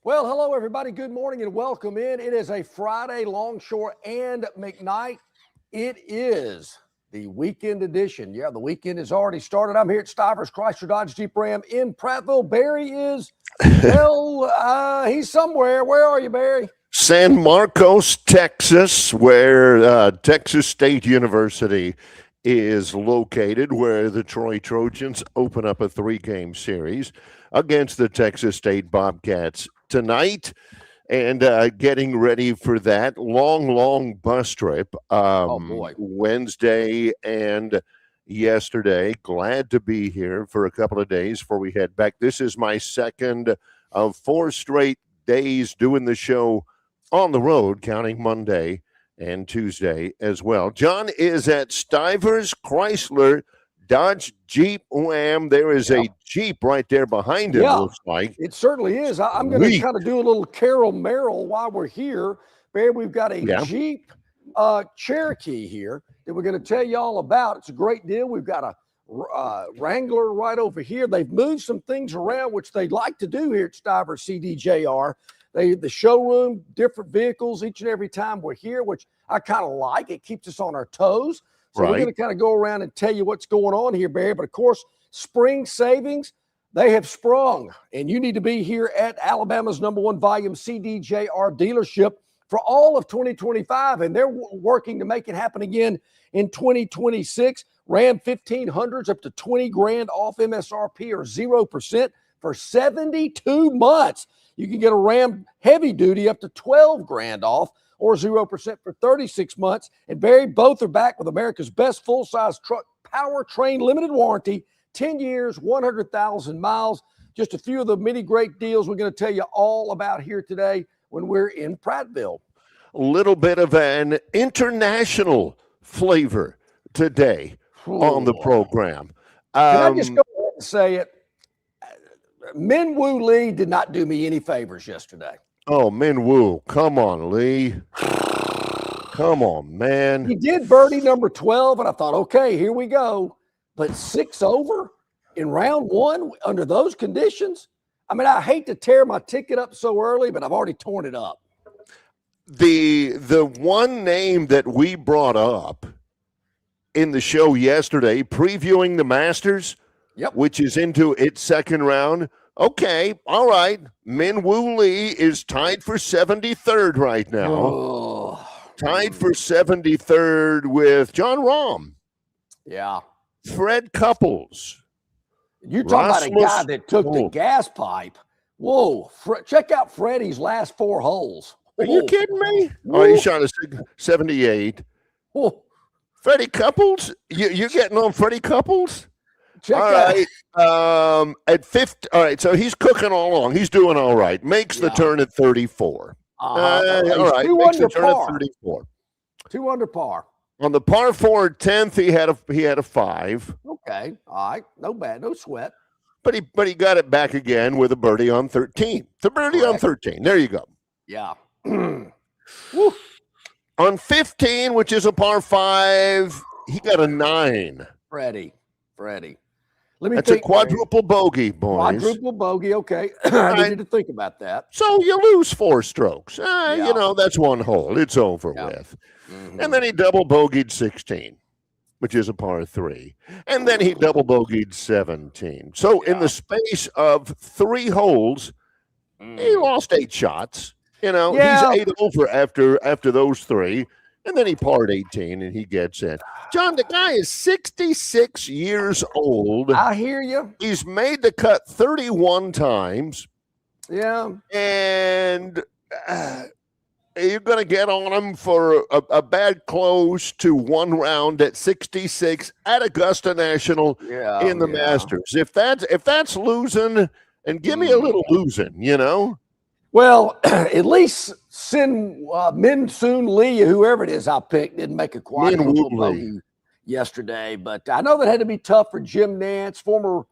Well, hello, everybody. Good morning and welcome in. It is a Friday, Longshore and McKnight. It is the weekend edition. Yeah, the weekend has already started. I'm here at Stivers Chrysler Dodge Jeep Ram in Prattville. Barry is, he's somewhere. Where are you, Barry? San Marcos, Texas, where Texas State University is located, where the Troy Trojans open up a 3-game series against the Texas State Bobcats tonight, and getting ready for that long bus trip Wednesday and yesterday. Glad to be here for a couple of days before we head back. This is my second of 4 straight days doing the show on the road, counting Monday and Tuesday as well. John is at Stivers Chrysler Dodge Jeep Ram. There is a Jeep right there behind him, looks like. It certainly is. I'm going to kind of do a little Carol Merrill while we're here. Barry, we've got a Jeep Cherokee here that we're going to tell you all about. It's a great deal. We've got a Wrangler right over here. They've moved some things around, which they like to do here at Stivers CDJR. The showroom, different vehicles each and every time we're here, which I kind of like. It keeps us on our toes. So we're going to kind of go around and tell you what's going on here, Barry. But, of course, spring savings, they have sprung. And you need to be here at Alabama's #1 volume CDJR dealership for all of 2025. And they're working to make it happen again in 2026. Ram 1500s up to 20 grand off MSRP or 0% for 72 months. You can get a Ram heavy duty up to 12 grand off or 0% for 36 months. And Barry, both are back with America's best full-size truck powertrain limited warranty, 10 years, 100,000 miles. Just a few of the many great deals we're going to tell you all about here today when we're in Prattville. A little bit of an international flavor today on the program. Can I just go ahead and say it? Min Woo Lee did not do me any favors yesterday. Oh, Min Woo. Come on, Lee. Come on, man. He did birdie number 12, and I thought, okay, here we go. But 6 over in round 1 under those conditions? I mean, I hate to tear my ticket up so early, but I've already torn it up. The one name that we brought up in the show yesterday, previewing the Masters, which is into its second round. Okay, all right. Min Woo Lee is tied for 73rd right now. Tied for 73rd with John Rahm. Yeah. Fred Couples. You're talking about a guy that took the gas pipe. Whoa. Check out Freddie's last 4 holes. Are you kidding me? Oh, he shot a 78. Whoa. Freddie Couples? You're getting on Freddie Couples? Check all right. At 50, all right, so he's cooking along. He's doing all right. Makes the turn at 34. All right, makes the turn at 34. 2 under par. On the par 4 10th, he had a 5. Okay, all right, no bad, no sweat. But he got it back again with a birdie on 13. The birdie on 13. There you go. Yeah. On 15, which is a par 5, he got a 9. Freddie. That's a quadruple bogey, boys. Quadruple bogey, okay. I needed to think about that. So you lose 4 strokes. You know, that's 1 hole. It's over with. Mm-hmm. And then he double bogeyed 16, which is a par 3. And then he double bogeyed 17. So in the space of 3 holes, he lost 8 shots. You know, he's 8 over after those 3. And then he parred 18 and he gets in. John, the guy is 66 years old. I hear you. He's made the cut 31 times. Yeah. And you're going to get on him for a bad close to 1 round at 66 at Augusta National in the Masters. If that's losing, and give me a little losing, you know. Well, at least Min Soon Lee, whoever it is I picked, didn't make a quadruple bogey yesterday. But I know that had to be tough for Jim Nance, former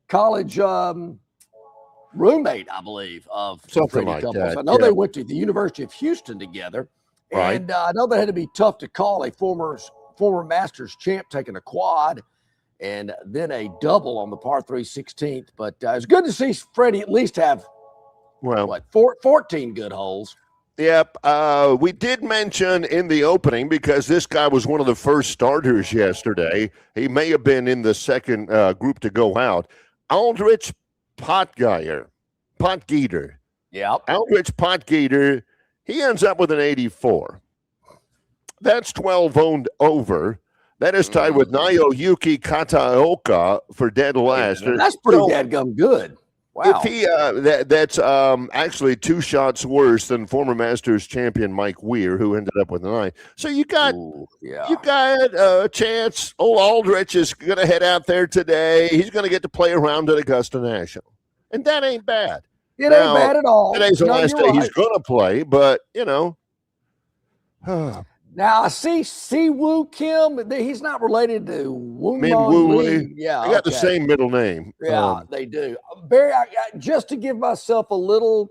college roommate, I believe, of something like that. I know they went to the University of Houston together. Right. And I know that had to be tough to call a former Masters champ taking a quad and then a double on the par 3 16th. But it's good to see Freddie at least have Well, 14 good holes. Yep. We did mention in the opening, because this guy was one of the first starters yesterday. He may have been in the second group to go out. Aldrich Potgieter. Yep. Aldrich Potgieter, he ends up with an 84. That's 12 owned over. That is tied with Naoyuki Kataoka for dead last. That's pretty dadgum good. Wow. If he that's actually 2 shots worse than former Masters champion Mike Weir, who ended up with 9. So you got a chance. Old Aldrich is going to head out there today. He's going to get to play around at Augusta National, and that ain't bad. It ain't bad at all. Today's the last day he's going to play, but Now I see Siwoo Kim. He's not related to Min Woo Lee. Yeah, they got the same middle name. Yeah, they do. Barry, just to give myself a little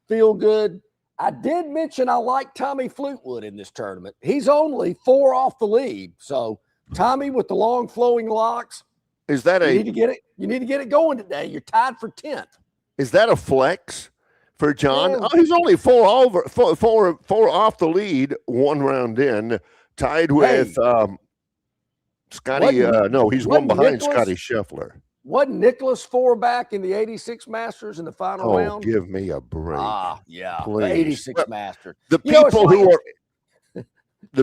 feel good, I did mention I like Tommy Fleetwood in this tournament. He's only 4 off the lead. So Tommy with the long flowing locks. Is that you need to get it? You need to get it going today. You're tied for 10th. Is that a flex for John? Yeah. Oh, he's only 4 off the lead, 1 round in, tied with Scotty. No, he's 1 behind Scotty Scheffler. Wasn't Nicholas 4 back in the 86 Masters in the final round? Oh, give me a break. Yeah, please. The 86 Masters. The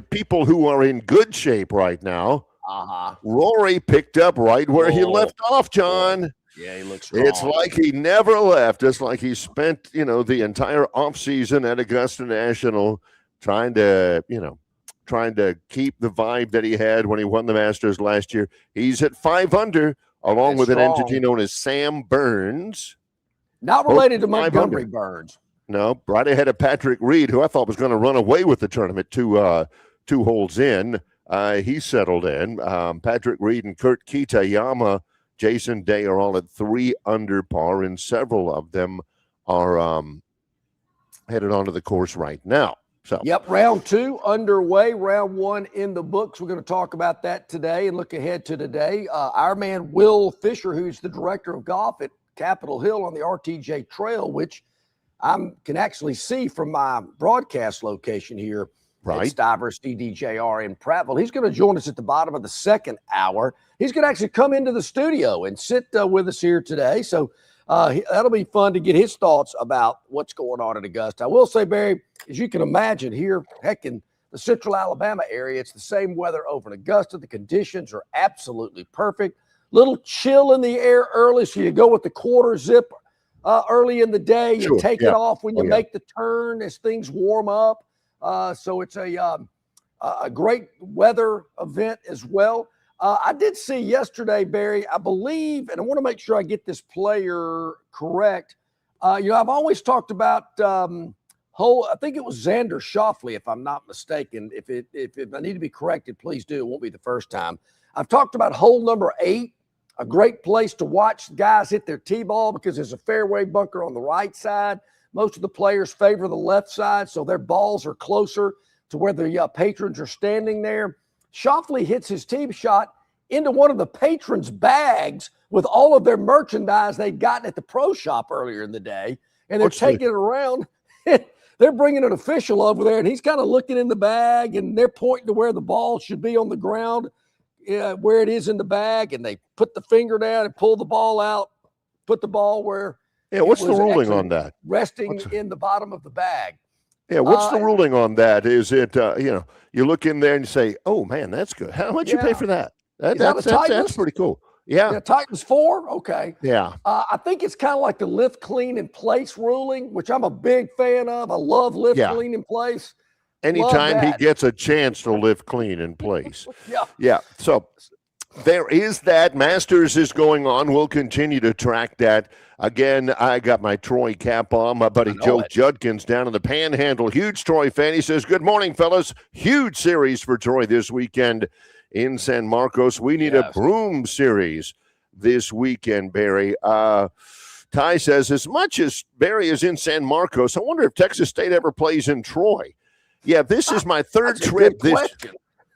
people who are in good shape right now. Rory picked up right where he left off, John. Yeah, he looks strong. It's like he never left. It's like he spent, the entire offseason at Augusta National trying to keep the vibe that he had when he won the Masters last year. He's at 5 under, along with an entity known as Sam Burns. Not related to Montgomery Burns. No, right ahead of Patrick Reed, who I thought was going to run away with the tournament 2 holes in. He settled in. Patrick Reed and Kurt Kitayama, Jason Day are all at 3 under par, and several of them are headed onto the course right now. So, yep, round 2 underway, round 1 in the books. We're going to talk about that today and look ahead to today. Our man Will Fisher, who's the director of golf at Capitol Hill on the RTJ Trail, which I can actually see from my broadcast location here. Right. Stivers CDJR in Prattville. He's going to join us at the bottom of the second hour. He's going to actually come into the studio and sit with us here today. So that'll be fun to get his thoughts about what's going on at Augusta. I will say, Barry, as you can imagine here, heck, in the central Alabama area, it's the same weather over in Augusta. The conditions are absolutely perfect. Little chill in the air early, so you go with the quarter zip early in the day. You take it off when you make the turn as things warm up. So it's a great weather event as well. I did see yesterday, Barry, I believe, and I want to make sure I get this player correct. I've always talked about I think it was Xander Schauffele, if I'm not mistaken. If I need to be corrected, please do. It won't be the first time. I've talked about hole number 8, a great place to watch guys hit their tee ball because there's a fairway bunker on the right side. Most of the players favor the left side, so their balls are closer to where the patrons are standing there. Schauffele hits his tee shot into one of the patrons' bags with all of their merchandise they'd gotten at the pro shop earlier in the day, and they're taking it around. They're bringing an official over there, and he's kind of looking in the bag, and they're pointing to where the ball should be on the ground, where it is in the bag, and they put the finger down and pull the ball out, put the ball where – yeah, what's the ruling on that? Resting in the bottom of the bag. Yeah, what's the ruling on that? Is it, you look in there and you say, oh, man, that's good. How much you pay for that? That's pretty cool. Yeah. Titans 4? Okay. Yeah. I think it's kind of like the lift, clean, in place ruling, which I'm a big fan of. I love lift, clean, in place. Anytime he gets a chance to lift, clean, in place. Yeah. So there is that. Masters is going on. We'll continue to track that. Again, I got my Troy cap on. My buddy Joe Judkins down in the Panhandle. Huge Troy fan. He says, good morning, fellas. Huge series for Troy this weekend in San Marcos. We need a broom series this weekend, Barry. Ty says, as much as Barry is in San Marcos, I wonder if Texas State ever plays in Troy. Yeah, this is my third trip.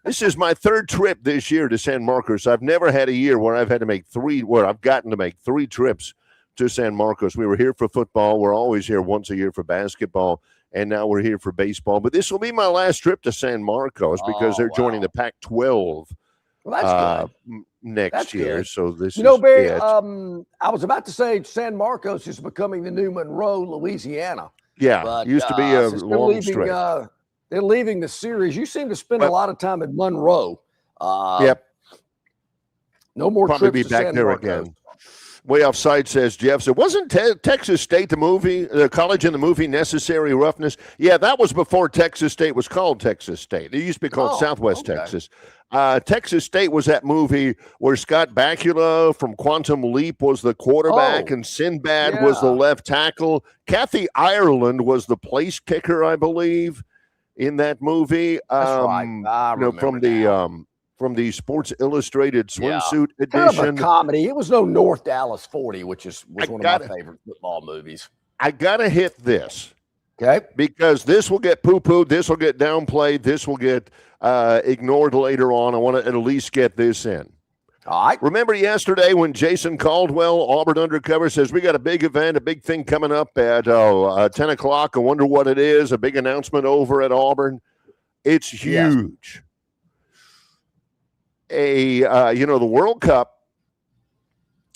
This is my third trip this year to San Marcos. I've never had a year where I've gotten to make 3 trips to San Marcos. We were here for football. We're always here once a year for basketball, and now we're here for baseball. But this will be my last trip to San Marcos because they're joining the Pac-12 next year. Good. So this Barry, I was about to say San Marcos is becoming the new Monroe, Louisiana. Yeah, but, used to be a long stretch. They're leaving the series. You seem to spend a lot of time in Monroe. Yep. No more Probably trips be to back San there Marcos. again. Way Offside says, Jeff, so wasn't Texas State the college in the movie Necessary Roughness? Yeah, that was before Texas State was called Texas State. It used to be called Southwest Texas. Texas State was that movie where Scott Bakula from Quantum Leap was the quarterback and Sinbad was the left tackle. Kathy Ireland was the place kicker, I believe, in that movie. That's right. I remember from the Sports Illustrated swimsuit edition. Kind of a comedy. It was no North Dallas 40, which was one of my favorite football movies. I got to hit this. Okay. Because this will get poo-pooed. This will get downplayed. This will get ignored later on. I want to at least get this in. All right. Remember yesterday when Jason Caldwell, Auburn Undercover, says we got a big event, a big thing coming up at 10 o'clock. I wonder what it is. A big announcement over at Auburn. It's huge. Yes. The World Cup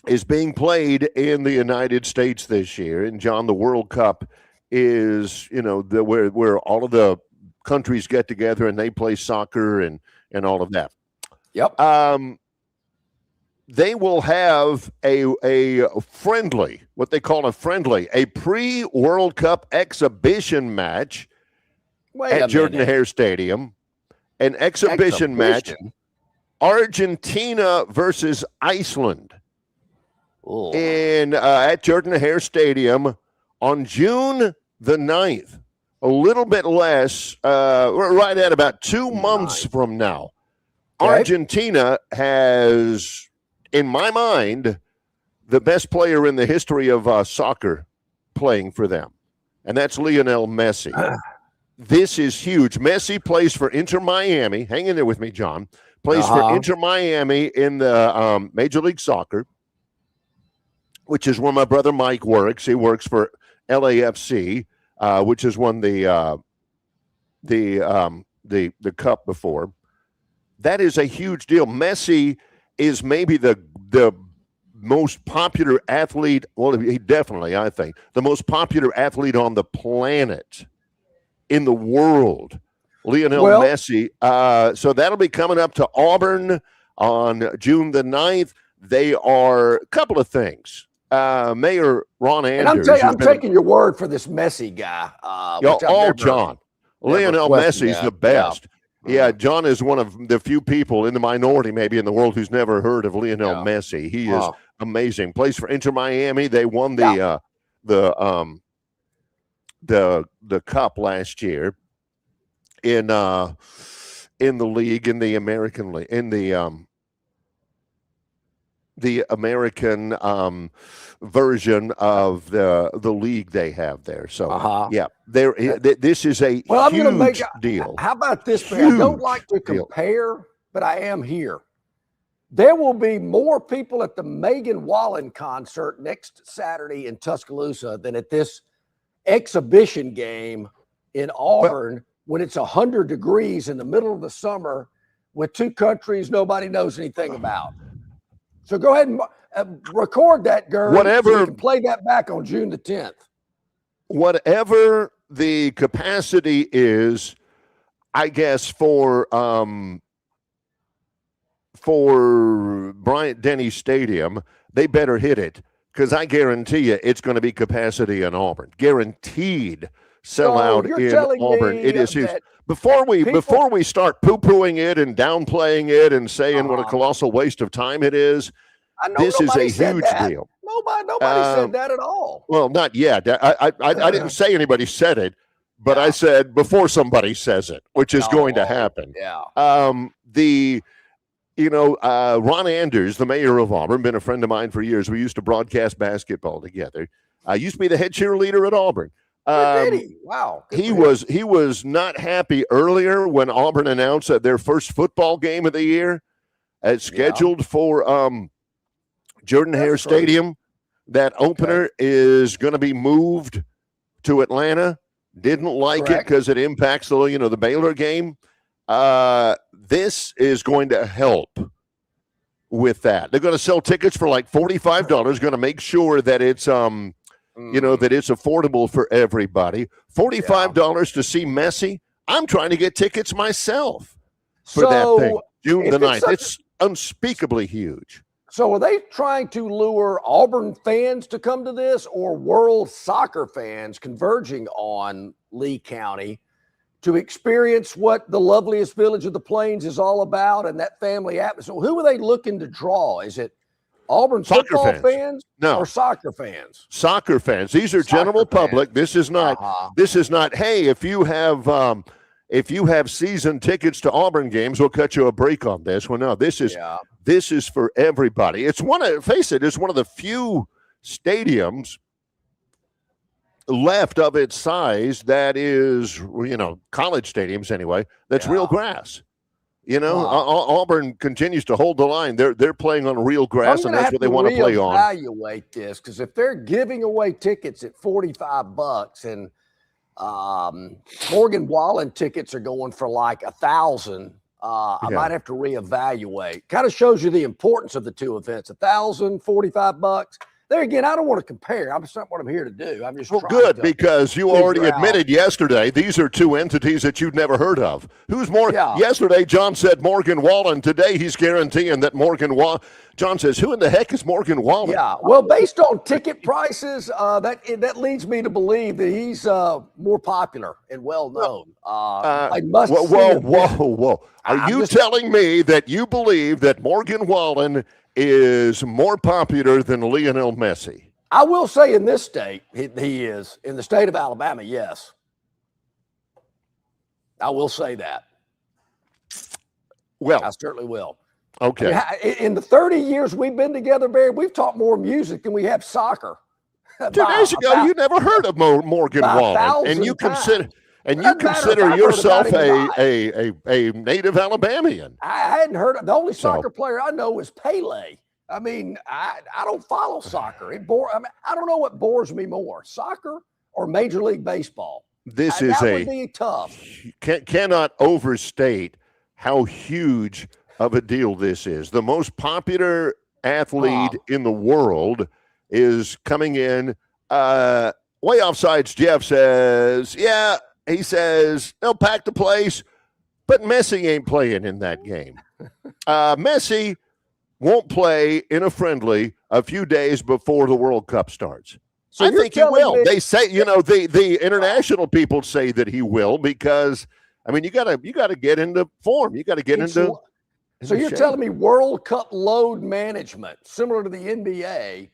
is being played in the United States this year. And, John, the World Cup is, where all of the countries get together and they play soccer and all of that. Yep. They will have a friendly, what they call a pre-World Cup exhibition match at Jordan-Hare Stadium. An exhibition match. Argentina versus Iceland at Jordan-Hare Stadium on June the 9th, a little bit less, right at about 2 months from now. Okay. Argentina has, in my mind, the best player in the history of soccer playing for them, and that's Lionel Messi. This is huge. Messi plays for Inter Miami. Hang in there with me, John. Plays for Inter Miami in the Major League Soccer, which is where my brother Mike works. He works for LAFC, which has won the cup before. That is a huge deal. Messi is maybe the most popular athlete. Well, he definitely, I think, the most popular athlete on the planet, in the world. Lionel Messi. So that'll be coming up to Auburn on June the 9th. They are a couple of things. Mayor Ron Anders. And I'm taking your word for this Messi guy. John. Lionel Messi's the best. Yeah, John is one of the few people in the minority maybe in the world who's never heard of Lionel Messi. He is amazing. Plays for Inter Miami. They won the cup last year. In the league, in the American League, in the American version of the league they have there. So this is a huge deal. How about this, man? I don't like to compare, but I am here. There will be more people at the Megan Wallen concert next Saturday in Tuscaloosa than at this exhibition game in Auburn. When it's 100 degrees in the middle of the summer with two countries nobody knows anything about. So go ahead and record that, Gurn. So you can play that back on June the 10th. Whatever the capacity is, I guess, for Bryant-Denny Stadium, they better hit it, because I guarantee you it's going to be capacity in Auburn. Guaranteed. Sell out in Auburn. It is huge. Before we start poo-pooing it and downplaying it and saying what a colossal waste of time it is, this is a huge deal. Nobody said that at all. Well, not yet. I didn't say anybody said it, but I said before somebody says it, which is going to happen. Yeah. Ron Anders, the mayor of Auburn, been a friend of mine for years. We used to broadcast basketball together. I used to be the head cheerleader at Auburn. Wow. He was not happy earlier when Auburn announced that their first football game of the year, scheduled for Jordan-Hare Stadium. that opener is going to be moved to Atlanta. Didn't like it because it impacts the Baylor game. This is going to help with that. They're going to sell tickets for like $45. Going to make sure that it's that it's affordable for everybody. $45 to see Messi. I'm trying to get tickets myself for that thing. June the 9th. It's unspeakably huge. So are they trying to lure Auburn fans to come to this, or world soccer fans converging on Lee County to experience what the loveliest village of the Plains is all about and that family atmosphere? Who are they looking to draw? Is it Auburn football fans? No. Or soccer fans? Soccer fans. These are general public. This is not, hey, if you have season tickets to Auburn games, we'll cut you a break on this. Well, no, this is for everybody. It's one of the few stadiums left of its size that is, college stadiums anyway, that's real grass. Auburn continues to hold the line. They're playing on real grass, and that's what they want to play on. Evaluate this, because if they're giving away tickets at $45 and Morgan Wallen tickets are going for like $1,000, I might have to reevaluate. Kind of shows you the importance of the two events. $1,000, $45. There again, I don't want to compare. That's not what I'm here to do. I'm just good, because you already admitted yesterday these are two entities that you'd never heard of. Who's more? Yesterday, John said Morgan Wallen. Today, he's guaranteeing that Morgan Wallen. John says, who in the heck is Morgan Wallen? Yeah, well, based on ticket prices, that leads me to believe that he's more popular and well-known. Whoa. Are you telling me that you believe that Morgan Wallen is more popular than Lionel Messi? I will say in this state, he is. In the state of Alabama, yes. I will say that. Well, I certainly will. Okay. In the 30 years we've been together, Barry, we've talked more music than we have soccer. 2 days ago, you never heard of Morgan Wallen, and you consider yourself a native Alabamian. I hadn't heard of the only soccer player I know is Pele. I mean, I don't follow soccer. I don't know what bores me more, soccer or Major League Baseball. That would be tough. Cannot overstate how huge of a deal this is. The most popular athlete in the world is coming in. Way offsides, Jeff says, he says, they'll pack the place, but Messi ain't playing in that game. Messi won't play in a friendly a few days before the World Cup starts. So I think he will. They say, the international people say that he will, because, I mean, you gotta get into form. You got to get into. So you're telling me World Cup load management, similar to the NBA.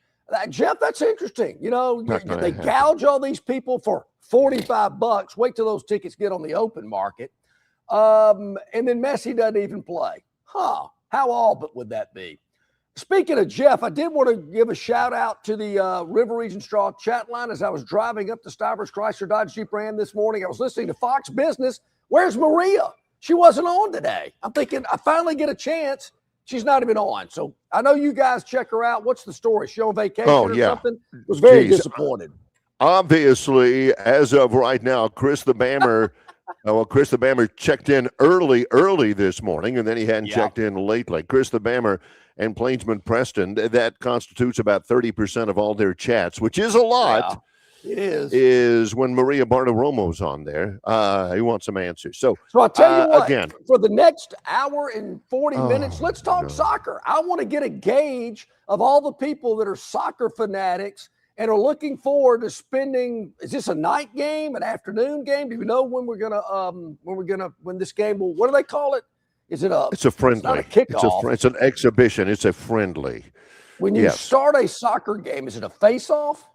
Jeff, that's interesting. They gouge all these people for $45. Wait till those tickets get on the open market. And then Messi doesn't even play. How all would that be? Speaking of Jeff, I did want to give a shout out to the River Region Straw chat line. As I was driving up to Stivers Chrysler Dodge Jeep Ram this morning, I was listening to Fox Business. Where's Maria? She wasn't on today. I'm thinking I finally get a chance. She's not even on. So I know you guys check her out. What's the story? She on vacation or something? Was very disappointed. Obviously, as of right now, Chris the Bammer, Chris the Bammer checked in early this morning, and then he hadn't checked in lately. Chris the Bammer and Plainsman Preston, that constitutes about 30% of all their chats, which is a lot. It is when Maria Bartiromo's on there. He wants some answers. So I'll tell you what, again, for the next hour and 40 minutes, let's talk soccer. I want to get a gauge of all the people that are soccer fanatics and are looking forward to spending. Is this a night game, an afternoon game? Do we know when when this game will? What do they call it? Is it It's a friendly. It's not a kickoff. It's an exhibition. It's a friendly. When you start a soccer game, is it a face-off?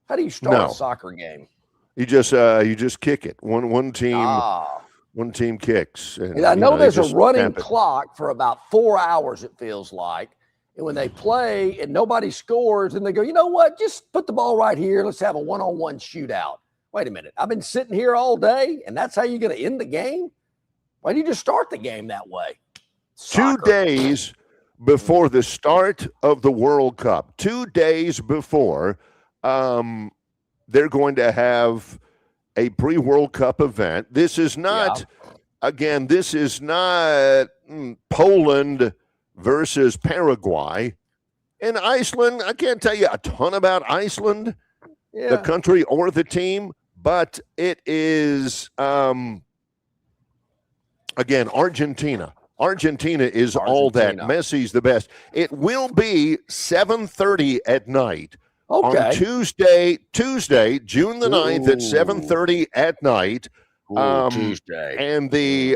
How do you start a soccer game? You just kick it. One team kicks. And I know there's a running clock for about 4 hours, it feels like. And when they play and nobody scores, and they go, you know what? Just put the ball right here. Let's have a one-on-one shootout. Wait a minute. I've been sitting here all day, and that's how you're going to end the game? Why do you just start the game that way? Soccer. 2 days before the start of the World Cup, 2 days before, they're going to have a pre-World Cup event. This is not, again, this is not Poland versus Paraguay. In Iceland, I can't tell you a ton about Iceland, the country or the team, but it is, again, Argentina. Argentina is all that. Messi's the best. It will be 7:30 at night on Tuesday, June the 9th at 7:30 at night. Tuesday. And the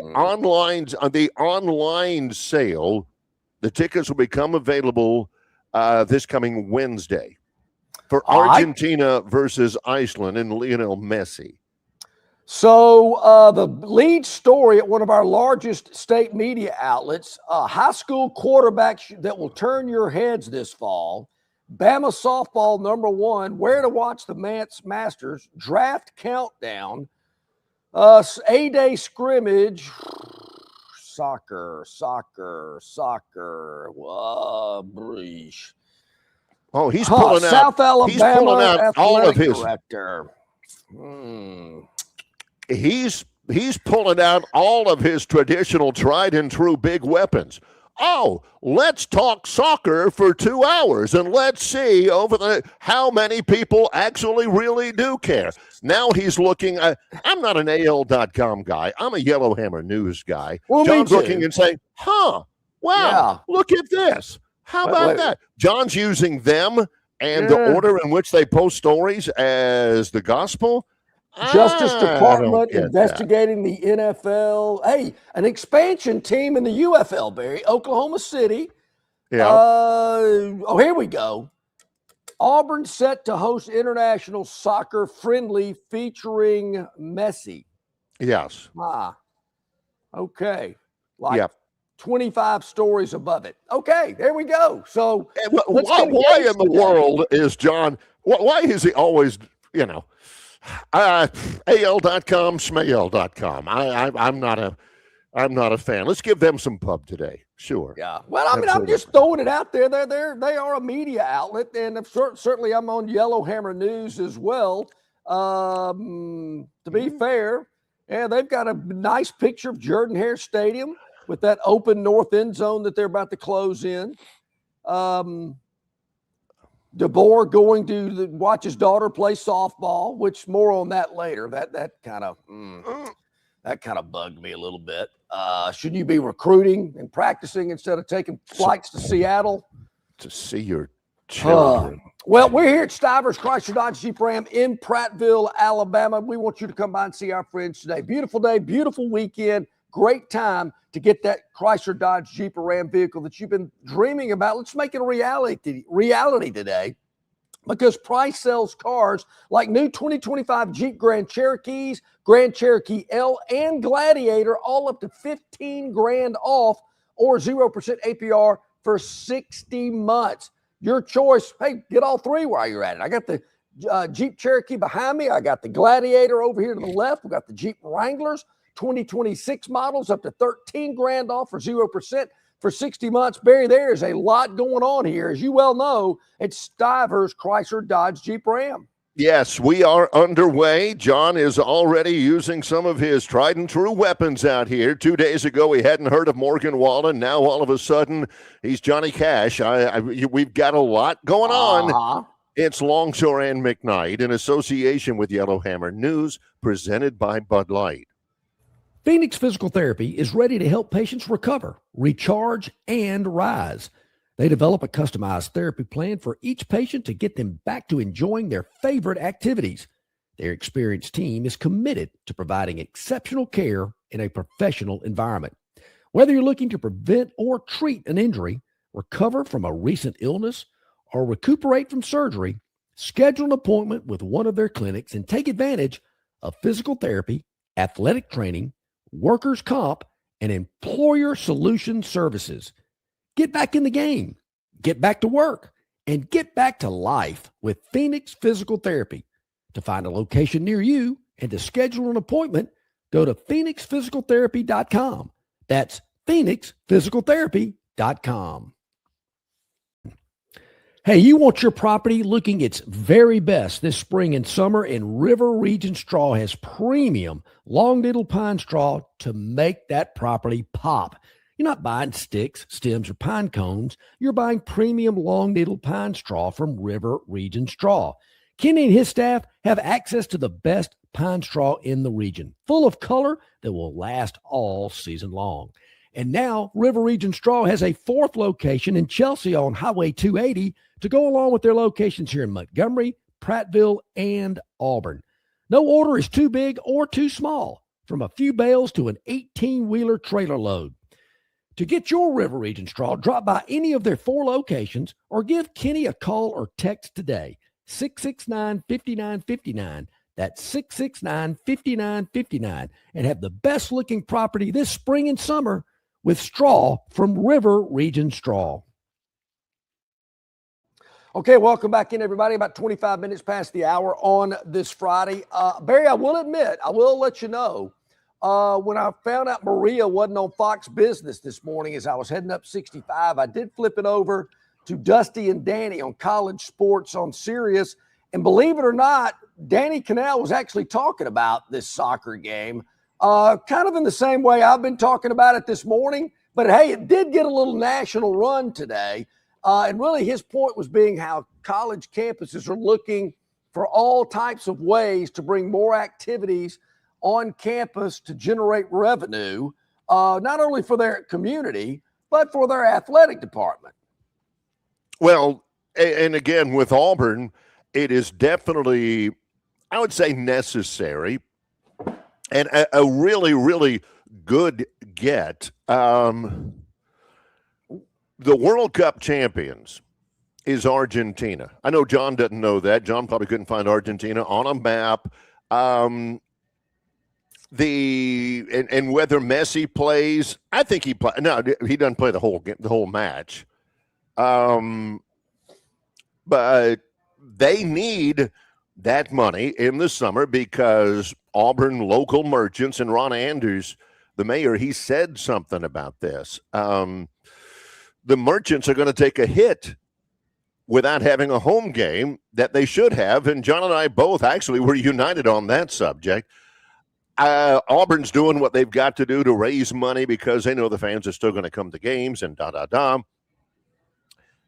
online sale, the tickets will become available this coming Wednesday for Argentina versus Iceland and Lionel Messi. So the lead story at one of our largest state media outlets, high school quarterback that will turn your heads this fall, Bama softball #1, where to watch the Masters, draft countdown, A-Day scrimmage, soccer. Breesh. Oh, he's pulling out South Alabama all of his director. He's pulling out all of his traditional tried and true big weapons. Oh, let's talk soccer for 2 hours and let's see how many people actually really do care. Now he's looking I'm not an AL.com guy. I'm a Yellowhammer News guy. Well, John's looking and saying, wow, look at this. How about that? John's using them and the order in which they post stories as the gospel. Justice Department investigating the NFL. Hey, an expansion team in the UFL, Barry, Oklahoma City. Yeah. Here we go. Auburn set to host international soccer friendly featuring Messi. Yes. Okay. 25 stories above it. Okay, there we go. So why in the world is John, why is he always, AL.com, Schmail.com. I'm not a fan. Let's give them some pub today. Sure. Yeah. Well, I mean, I'm just throwing it out there. They are a media outlet, and certainly I'm on Yellowhammer News as well. To be fair, they've got a nice picture of Jordan-Hare Stadium with that open north end zone that they're about to close in. DeBoer going to watch his daughter play softball, which more on that later. That kind of bugged me a little bit. Shouldn't you be recruiting and practicing instead of taking flights to Seattle to see your children? Well, we're here at Stivers Chrysler Dodge Jeep Ram in Prattville, Alabama. We want you to come by and see our friends today. Beautiful day, beautiful weekend. Great time to get that Chrysler Dodge Jeep Ram vehicle that you've been dreaming about. Let's make it a reality today, because Price sells cars like new 2025 Jeep Grand Cherokees, Grand Cherokee L, and Gladiator, all up to $15,000 off or 0% APR for 60 months. Your choice. Hey, get all three while you're at it. I got the Jeep Cherokee behind me. I got the Gladiator over here to the left. We got the Jeep Wranglers. 2026 models up to $13,000 off for 0% for 60 months. Barry, there is a lot going on here. As you well know, it's Stivers Chrysler Dodge Jeep Ram. Yes, we are underway. John is already using some of his tried and true weapons out here. 2 days ago, we hadn't heard of Morgan Wallen. Now, all of a sudden, he's Johnny Cash. We've got a lot going on. It's Longshore and McKnight in association with Yellowhammer News, presented by Bud Light. Phoenix Physical Therapy is ready to help patients recover, recharge, and rise. They develop a customized therapy plan for each patient to get them back to enjoying their favorite activities. Their experienced team is committed to providing exceptional care in a professional environment. Whether you're looking to prevent or treat an injury, recover from a recent illness, or recuperate from surgery, schedule an appointment with one of their clinics and take advantage of physical therapy, athletic training, workers' comp, and employer solution services. Get back in the game, get back to work, and get back to life with Phoenix Physical Therapy. To find a location near you and to schedule an appointment, go to phoenixphysicaltherapy.com. That's phoenixphysicaltherapy.com. Hey, you want your property looking its very best this spring and summer, and River Region Straw has premium long needle pine straw to make that property pop. You're not buying sticks, stems, or pine cones. You're buying premium long needle pine straw from River Region Straw. Kenny and his staff have access to the best pine straw in the region, full of color that will last all season long. And now River Region Straw has a fourth location in Chelsea on Highway 280 to go along with their locations here in Montgomery, Prattville, and Auburn. No order is too big or too small, from a few bales to an 18-wheeler trailer load. To get your River Region Straw, drop by any of their 4 locations or give Kenny a call or text today, 669-5959. That's 669-5959, and have the best-looking property this spring and summer with straw from River Region Straw. Okay, welcome back in, everybody. About 25 minutes past the hour on this Friday. Barry, I will admit, I will let you know, when I found out Maria wasn't on Fox Business this morning as I was heading up 65, I did flip it over to Dusty and Danny on College Sports on Sirius. And believe it or not, Danny Cannell was actually talking about this soccer game, kind of in the same way I've been talking about it this morning. But, hey, it did get a little national run today. And really his point was being how college campuses are looking for all types of ways to bring more activities on campus to generate revenue, not only for their community, but for their athletic department. Well, and again, with Auburn, it is definitely, I would say, necessary and a really, really good get. The World Cup champions is Argentina. I know John doesn't know that. John probably couldn't find Argentina on a map. And whether Messi plays, I think he plays. No, he doesn't play the whole match. But they need that money in the summer because Auburn local merchants and Ron Andrews, the mayor, he said something about this. The merchants are going to take a hit without having a home game that they should have. And John and I both actually were united on that subject. Auburn's doing what they've got to do to raise money because they know the fans are still going to come to games and da-da-da.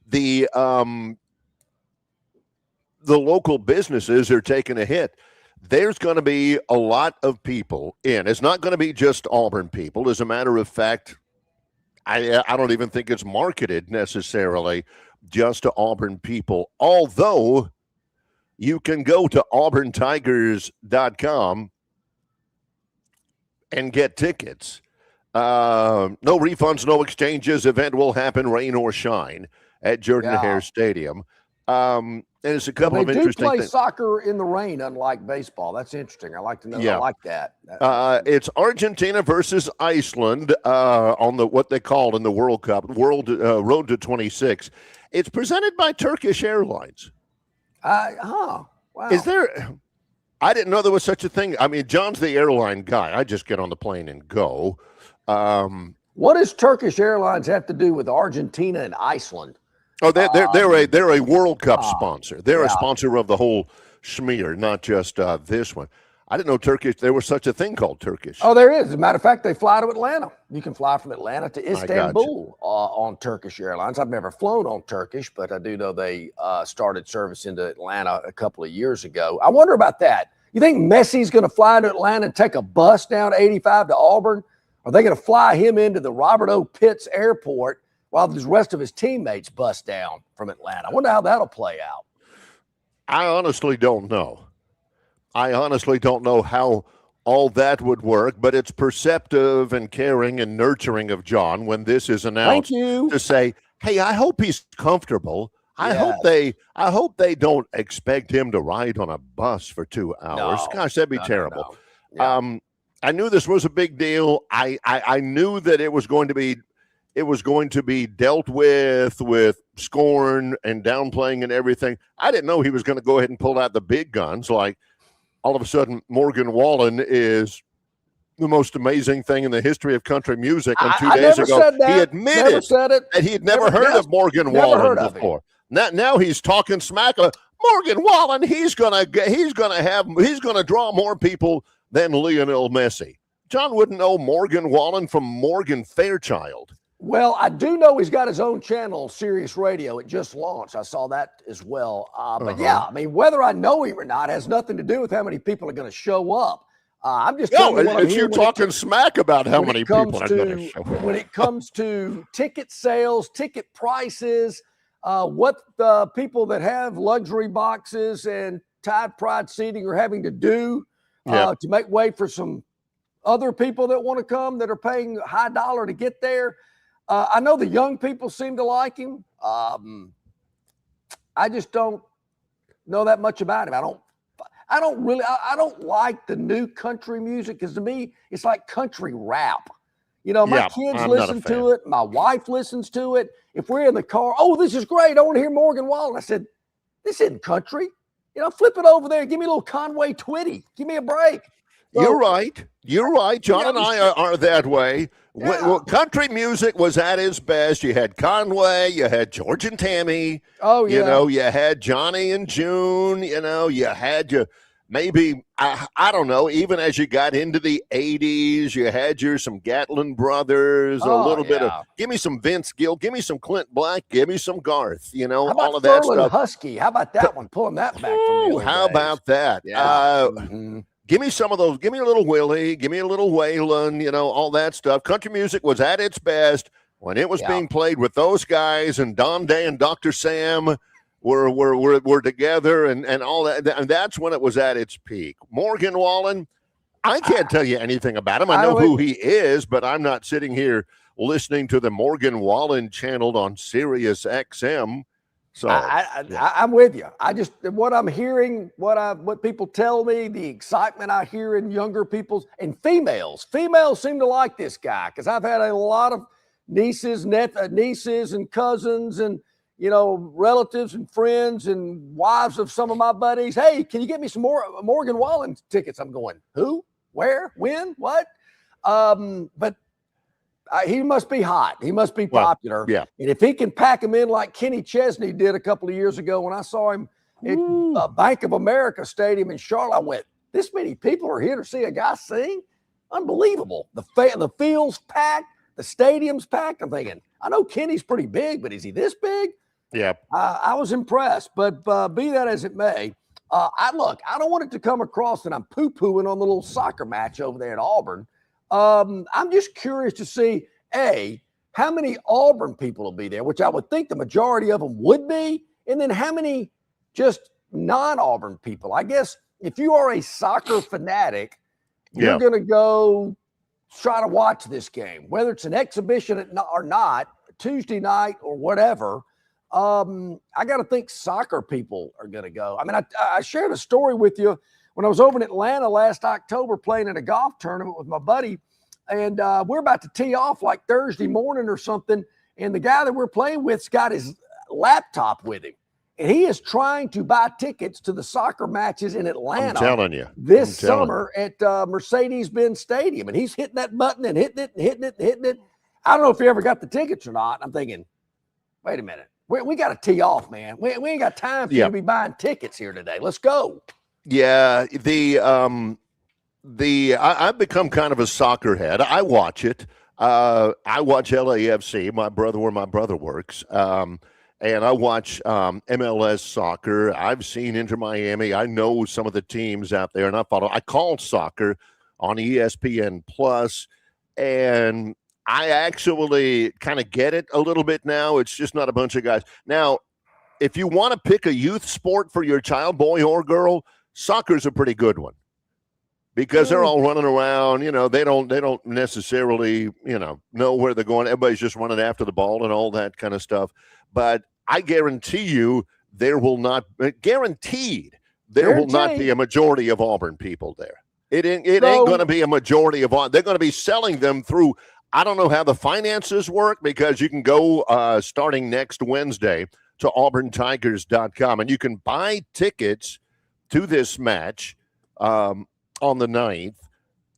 The local businesses are taking a hit. There's going to be a lot of people in. It's not going to be just Auburn people. As a matter of fact, I don't even think it's marketed necessarily just to Auburn people, although you can go to auburntigers.com and get tickets. No refunds, no exchanges. Event will happen rain or shine at Jordan Hare Stadium. And it's a couple of interesting things. They do play soccer in the rain, unlike baseball. That's interesting. I like to know. Yeah. I like that. It's Argentina versus Iceland on what they called in the World Cup, Road to 26. It's presented by Turkish Airlines. Wow. Is there? I didn't know there was such a thing. I mean, John's the airline guy. I just get on the plane and go. What does Turkish Airlines have to do with Argentina and Iceland? Oh, they're a World Cup sponsor. They're a sponsor of the whole schmear, not just this one. I didn't know there was such a thing called Turkish. Oh, there is. As a matter of fact, they fly to Atlanta. You can fly from Atlanta to Istanbul on Turkish Airlines. I've never flown on Turkish, but I do know they started service into Atlanta a couple of years ago. I wonder about that. You think Messi's going to fly to Atlanta and take a bus down 85 to Auburn? Are they going to fly him into the Robert O. Pitts Airport while the rest of his teammates bust down from Atlanta? I wonder how that'll play out. I honestly don't know. I honestly don't know how all that would work, but it's perceptive and caring and nurturing of John when this is announced to say, hey, I hope he's comfortable. I hope they don't expect him to ride on a bus for 2 hours. Gosh, that'd be terrible. No. Yeah. I knew this was a big deal. I knew that it was going to be dealt with scorn and downplaying and everything. I didn't know he was going to go ahead and pull out the big guns. Like all of a sudden, Morgan Wallen is the most amazing thing in the history of country music. And 2 days ago, he admitted that he had never heard of Morgan Wallen before. Now he's talking smack. Morgan Wallen, he's gonna draw more people than Lionel Messi. John wouldn't know Morgan Wallen from Morgan Fairchild. Well, I do know he's got his own channel, Sirius Radio. It just launched. I saw that as well. But yeah, I mean, whether I know him or not has nothing to do with how many people are going to show up. I'm just you're talking smack about how many people are going to show up. When it comes to ticket sales, ticket prices, what the people that have luxury boxes and Tide Pride seating are having to do to make way for some other people that want to come that are paying high dollar to get there. I know the young people seem to like him. I just don't know that much about him. I don't like the new country music because to me, it's like country rap. You know, my kids listen to it. My wife listens to it. If we're in the car, oh, this is great. I want to hear Morgan Wallen. I said, this isn't country. You know, flip it over there. Give me a little Conway Twitty. Give me a break. So, You're right. John and I are that way. Yeah. Well, country music was at its best. You had Conway, you had George and Tammy. Oh, yeah. You know, you had Johnny and June. You know, you had maybe, I don't know, even as you got into the 80s, you had some Gatlin Brothers, a little bit of, give me some Vince Gill, give me some Clint Black, give me some Garth, you know, all of that stuff. Husky, how about that one? Pulling that back from the How about that? Yeah. Give me some of those. Give me a little Willie. Give me a little Waylon, you know, all that stuff. Country music was at its best when it was being played with those guys, and Don Day and Dr. Sam were together and all that. And that's when it was at its peak. Morgan Wallen, I can't tell you anything about him. I know who he is, but I'm not sitting here listening to the Morgan Wallen channel on Sirius XM. So I'm with you. I just what I'm hearing, what people tell me, the excitement I hear in younger people's and females. Females seem to like this guy because I've had a lot of nieces and cousins and relatives and friends and wives of some of my buddies. Hey, can you get me some more Morgan Wallen tickets? I'm going, who, where, when, what? But he must be hot. He must be popular. Yeah. And if he can pack him in like Kenny Chesney did a couple of years ago when I saw him at Bank of America Stadium in Charlotte, I went, this many people are here to see a guy sing? Unbelievable. The field's packed. The stadium's packed. I'm thinking, I know Kenny's pretty big, but is he this big? Yeah. I was impressed. But be that as it may, I don't want it to come across that I'm poo-pooing on the little soccer match over there at Auburn. I'm just curious to see, how many Auburn people will be there, which I would think the majority of them would be, and then how many just non-Auburn people. I guess if you are a soccer fanatic, you're going to go try to watch this game, whether it's an exhibition or not, Tuesday night or whatever. I got to think soccer people are going to go. I mean, I shared a story with you when I was over in Atlanta last October playing in a golf tournament with my buddy, and we're about to tee off like Thursday morning or something, and the guy that we're playing with's got his laptop with him, and he is trying to buy tickets to the soccer matches in Atlanta. I'm telling you. This summer at Mercedes-Benz Stadium, and he's hitting that button and hitting it. I don't know if he ever got the tickets or not. I'm thinking, wait a minute. We got to tee off, man. We ain't got time for you to be buying tickets here today. Let's go. Yeah, I've become kind of a soccer head. I watch it. I watch LAFC, where my brother works, and I watch MLS soccer. I've seen Inter Miami. I know some of the teams out there, and I call soccer on ESPN Plus, and I actually kind of get it a little bit now. It's just not a bunch of guys. Now, if you want to pick a youth sport for your child, boy or girl, soccer's a pretty good one because they're all running around. They don't necessarily, know where they're going. Everybody's just running after the ball and all that kind of stuff. But I guarantee you there will not be a majority of Auburn people there. It ain't going to be a majority of Auburn. They're going to be selling them through. I don't know how the finances work because you can go starting next Wednesday to auburntigers.com and you can buy tickets to this match on the 9th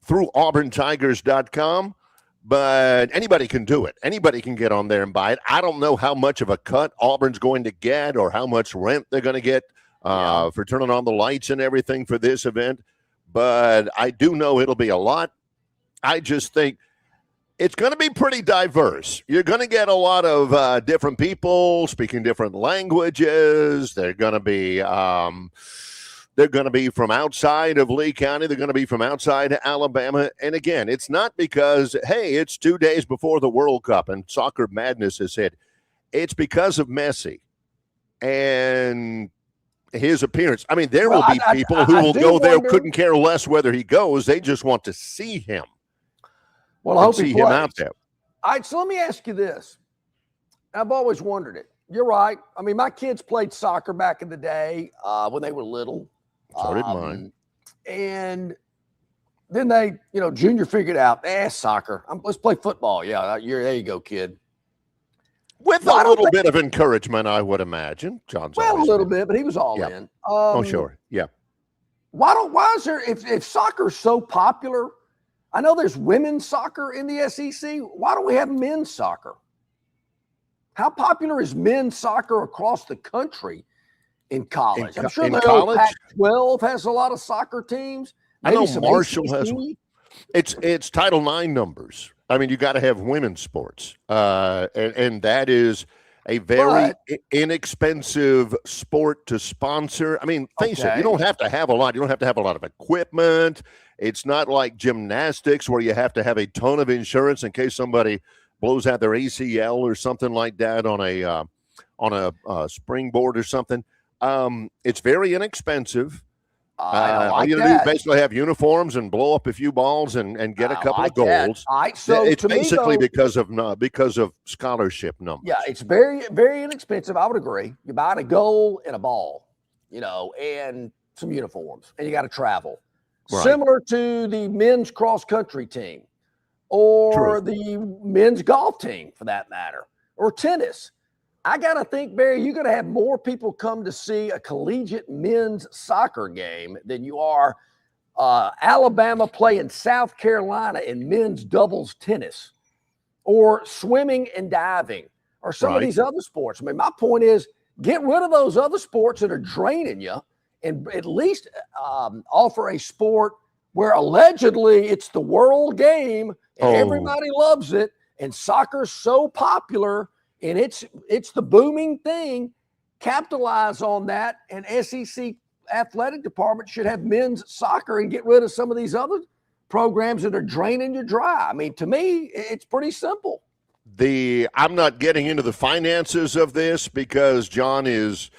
through auburntigers.com. but anybody can do it. Anybody can get on there and buy it. I don't know how much of a cut Auburn's going to get or how much rent they're going to get for turning on the lights and everything for this event, but I do know it'll be a lot. I just think it's going to be pretty diverse. You're going to get a lot of different people speaking different languages. They're going to be from outside of Lee County. They're going to be from outside of Alabama. And again, it's not because, hey, it's 2 days before the World Cup and soccer madness has hit. It's because of Messi and his appearance. I mean, there will be people who will go there, couldn't care less whether he goes. They just want to see him. Well, I hope see him out there. All right, so let me ask you this. I've always wondered it. You're right. I mean, my kids played soccer back in the day when they were little. So did mine. And then they, junior figured out, soccer. Let's play football. Yeah, there you go, kid. With a little bit of encouragement, I would imagine. John's a little bit, but he was all in. Sure. Yeah. Why is there, if soccer's so popular, I know there's women's soccer in the SEC. Why don't we have men's soccer? How popular is men's soccer across the country in college? I'm sure the Pac-12 has a lot of soccer teams. Maybe I know Marshall has one. It's Title IX numbers. I mean, you got to have women's sports, and that is a very inexpensive sport to sponsor. I mean, face it, you don't have to have a lot. You don't have to have a lot of equipment. It's not like gymnastics where you have to have a ton of insurance in case somebody blows out their ACL or something like that on a springboard or something. It's very inexpensive. All you do is basically have uniforms and blow up a few balls and get a couple of goals. So it's basically because of scholarship numbers. Yeah, it's very, very inexpensive. I would agree. You buy a goal and a ball, and some uniforms, and you got to travel. Right. Similar to the men's cross country team, or the men's golf team, for that matter, or tennis. I got to think, Barry, you're going to have more people come to see a collegiate men's soccer game than you are Alabama playing South Carolina in men's doubles tennis, or swimming and diving, or some of these other sports. I mean, my point is, get rid of those other sports that are draining you and at least offer a sport where allegedly it's the world game and everybody loves it, and soccer's so popular and it's the booming thing. Capitalize on that, and SEC athletic department should have men's soccer and get rid of some of these other programs that are draining you dry. I mean, to me, it's pretty simple. I'm not getting into the finances of this because John is,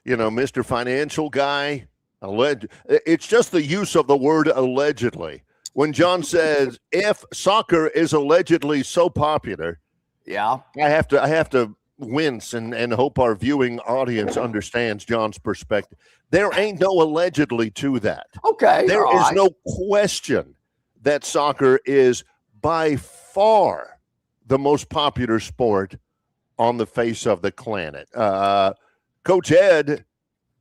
Mr. Financial Guy. It's just the use of the word allegedly. When John says, if soccer is allegedly so popular, I have to wince and hope our viewing audience understands John's perspective. There ain't no allegedly to that. Okay. There is no question that soccer is by far the most popular sport on the face of the planet. Coach Ed,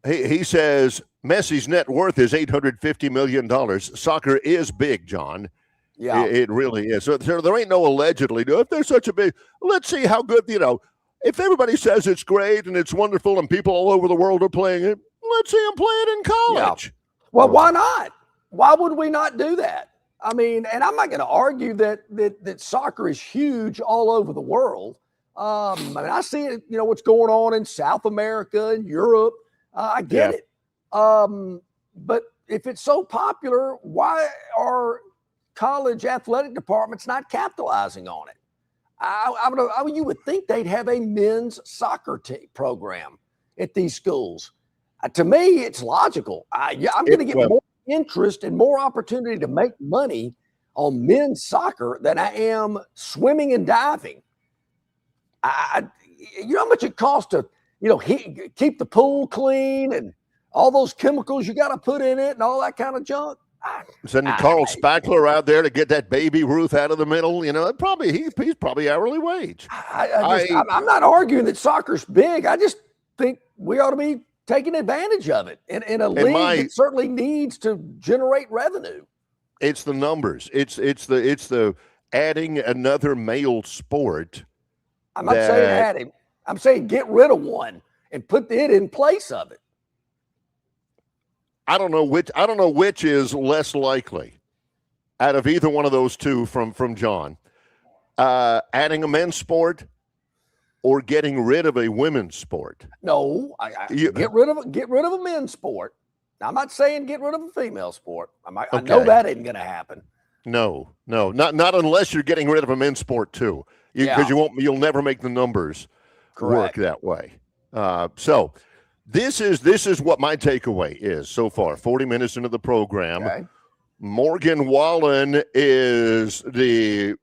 he says Messi's net worth is $850 million. Soccer is big, John. Yeah, it really is. So there ain't no allegedly. If there's such a big, let's see how good, if everybody says it's great and it's wonderful and people all over the world are playing it, let's see them play it in college. Yeah. Well, why not? Why would we not do that? I mean, and I'm not going to argue that soccer is huge all over the world. I mean, I see it, what's going on in South America and Europe. I get it. But if it's so popular, why are college athletic departments not capitalizing on it? You would think they'd have a men's soccer program at these schools. To me, it's logical. I'm going to get more interest and more opportunity to make money on men's soccer than I am swimming and diving. You know how much it costs to, keep the pool clean and all those chemicals you got to put in it and all that kind of junk. Sending Carl Spackler out there to get that baby Ruth out of the middle, he's probably hourly wage. I'm not arguing that soccer's big. I just think we ought to be taking advantage of it in a league that certainly needs to generate revenue. It's the numbers. It's the adding another male sport. I'm not saying add him. I'm saying get rid of one and put it in place of it. I don't know which is less likely out of either one of those two from John. Adding a men's sport or getting rid of a women's sport. No, get rid of a men's sport. Now, I'm not saying get rid of a female sport. I know that ain't going to happen. No, not unless you're getting rid of a men's sport too, because you'll never make the numbers work that way. So this is what my takeaway is so far. 40 minutes into the program, okay. Morgan Wallen is the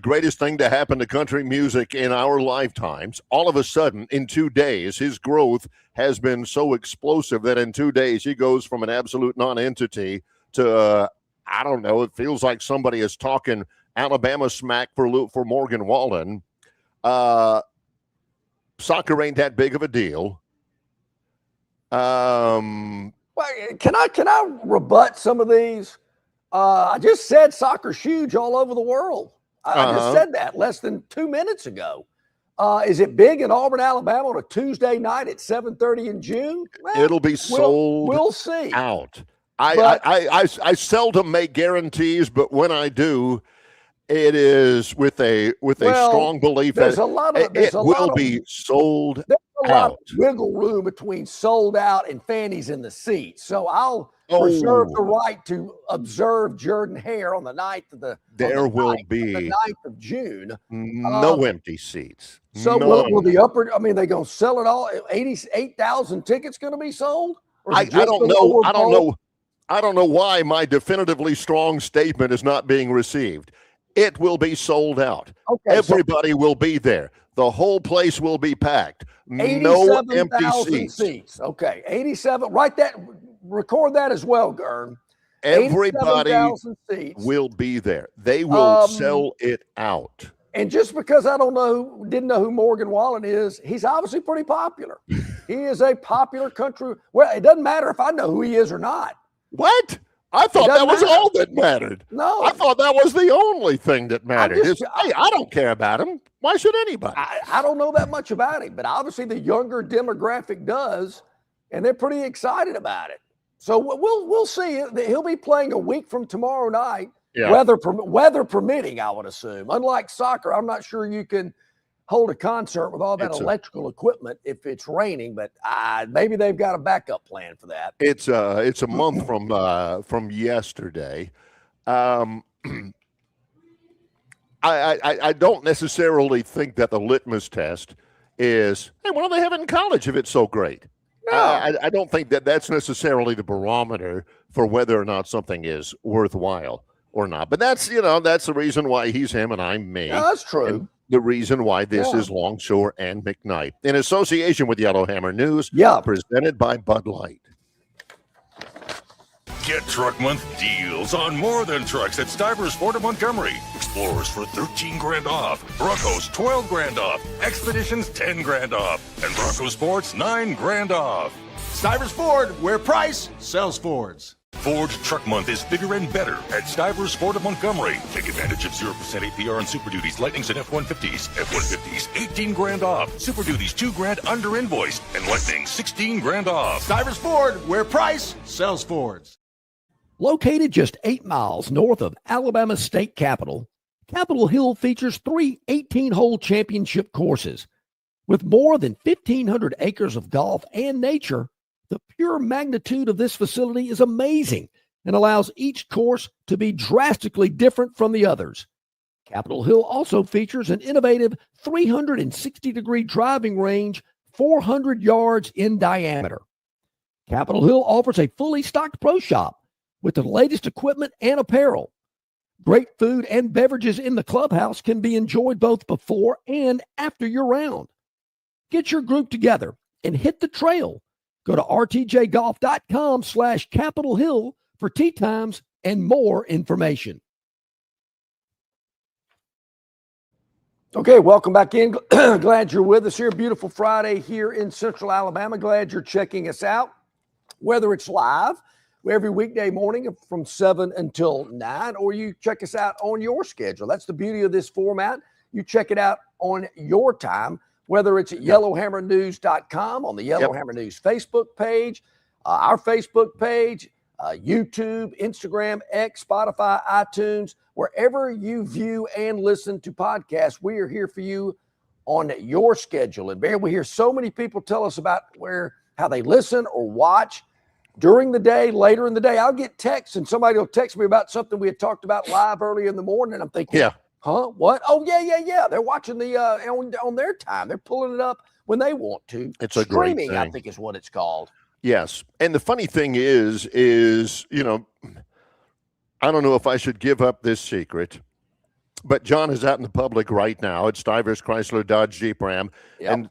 greatest thing to happen to country music in our lifetimes. All of a sudden, in 2 days, his growth has been so explosive that in 2 days he goes from an absolute non-entity to I don't know. It feels like somebody is talking Alabama smack for Morgan Wallen. Soccer ain't that big of a deal. Well, can I rebut some of these? I just said soccer's huge all over the world. I just said that less than 2 minutes ago. Is it big in Auburn, Alabama on a Tuesday night at 7:30 in June? Well, it'll be sold. We'll see. Out. I seldom make guarantees, but when I do, it is with a strong belief that it will be sold there's a lot out. of wiggle room between sold out and fannies in the seats. So I'll reserve the right to observe Jordan Hare on the 9th of the 9th of June. No empty seats. So will the upper? I mean, they gonna sell it all? 88,000 tickets going to be sold? I don't know. I don't know why my definitively strong statement is not being received. It will be sold out. Okay, everybody will be there. The whole place will be packed. No empty seats. Okay, 87. Record that as well, Gurn. Everybody will be there. They will sell it out. And just because I didn't know who Morgan Wallen is, he's obviously pretty popular. He is a popular country. Well, it doesn't matter if I know who he is or not. What? I thought that was all that mattered. No. I thought that was the only thing that mattered. Hey, I don't care about him. Why should anybody? I don't know that much about him, but obviously the younger demographic does, and they're pretty excited about it. So we'll see. He'll be playing a week from tomorrow night, weather permitting, I would assume. Unlike soccer, I'm not sure you can hold a concert with all that electrical equipment if it's raining, but maybe they've got a backup plan for that. It's a month from yesterday. I don't necessarily think that the litmus test is, hey, why don't they have it in college if it's so great? No. I don't think that that's necessarily the barometer for whether or not something is worthwhile or not. But that's the reason why he's him and I'm me. Yeah, that's true. And the reason why this is Longshore and McKnight in association with Yellowhammer News. Presented by Bud Light. Get Truck Month deals on more than trucks at Stivers Ford of Montgomery. Explorers for $13,000 off. Broncos $12,000 off. Expeditions $10,000 off. And Bronco Sports $9,000 off. Stivers Ford, where price sells Fords. Ford Truck Month is bigger and better at Stivers Ford of Montgomery. Take advantage of 0% APR on Super Duties, Lightnings, and F-150s. F-150s, $18,000 off. Super Duties, $2,000 under invoice. And Lightnings, $16,000 off. Stivers Ford, where price sells Fords. Located just 8 miles north of Alabama's state capital, Capitol Hill features 3 18-hole championship courses. With more than 1,500 acres of golf and nature, the pure magnitude of this facility is amazing and allows each course to be drastically different from the others. Capitol Hill also features an innovative 360-degree driving range 400 yards in diameter. Capitol Hill offers a fully stocked pro shop with the latest equipment and apparel. Great food and beverages in the clubhouse can be enjoyed both before and after your round. Get your group together and hit the trail. Go to rtjgolf.com/Capitol Hill for tee times and more information. Okay, welcome back in. Glad you're with us here. Beautiful Friday here in Central Alabama. Glad you're checking us out, whether it's live every weekday morning from 7 until 9, or you check us out on your schedule. That's the beauty of this format. You check it out on your time, whether it's at yellowhammernews.com, on the Yellowhammer News Facebook page, our Facebook page, YouTube, Instagram, X, Spotify, iTunes, wherever you view and listen to podcasts, we are here for you on your schedule. And Barry, we hear so many people tell us about how they listen or watch during the day, later in the day. I'll get texts and somebody will text me about something we had talked about live early in the morning. And I'm thinking, huh? What? Oh, yeah. They're watching the on their time. They're pulling it up when they want to. It's a great thing. I think is what it's called. Yes. And the funny thing is, you know, I don't know if I should give up this secret, but John is out in the public right now at Stivers Chrysler Dodge Jeep Ram. Yep. And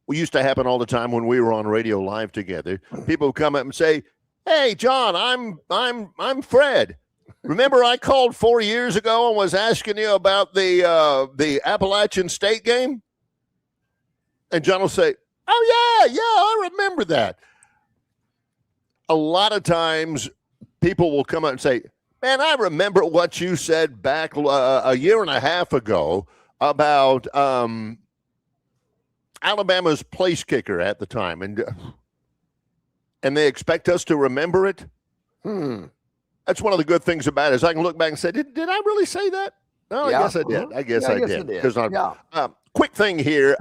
we used to happen all the time when we were on radio live together. People would come up and say, "Hey, John, I'm Fred. Remember I called 4 years ago and was asking you about the Appalachian State game?" And John will say, "Oh, yeah, I remember that." A lot of times people will come up and say, "Man, I remember what you said back a year and a half ago about Alabama's place kicker at the time." And they expect us to remember it. That's one of the good things about it is I can look back and say, did I really say that? No, I guess I did. I guess I did. Because quick thing here.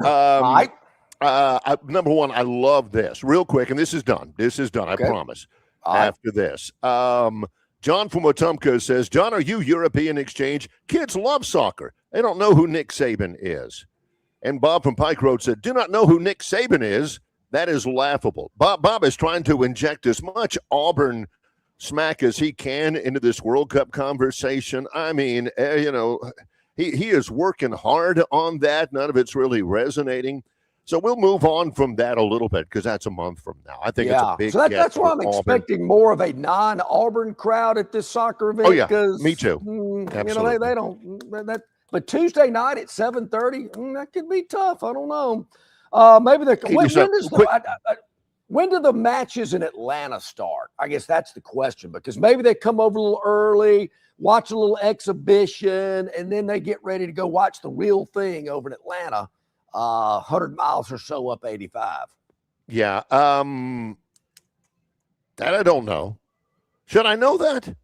Number one, I love this. Real quick, and this is done. I promise. After this. John from Wetumpka says, "John, are you European exchange? Kids love soccer. They don't know who Nick Saban is." And Bob from Pike Road said, "Do not know who Nick Saban is? That is laughable." Bob is trying to inject as much Auburn smack as he can into this World Cup conversation. I mean, you know, he is working hard on that. None of it's really resonating. So we'll move on from that a little bit because that's a month from now. I think it's a big get. That's why I'm expecting more of a non-Auburn crowd at this soccer event. Oh, yeah, me too. You know, they don't. But Tuesday night at 7:30, that could be tough. I don't know. When do the matches in Atlanta start? I guess that's the question, because maybe they come over a little early, watch a little exhibition, and then they get ready to go watch the real thing over in Atlanta. 100 miles or so up 85. Yeah. That I don't know. Should I know that?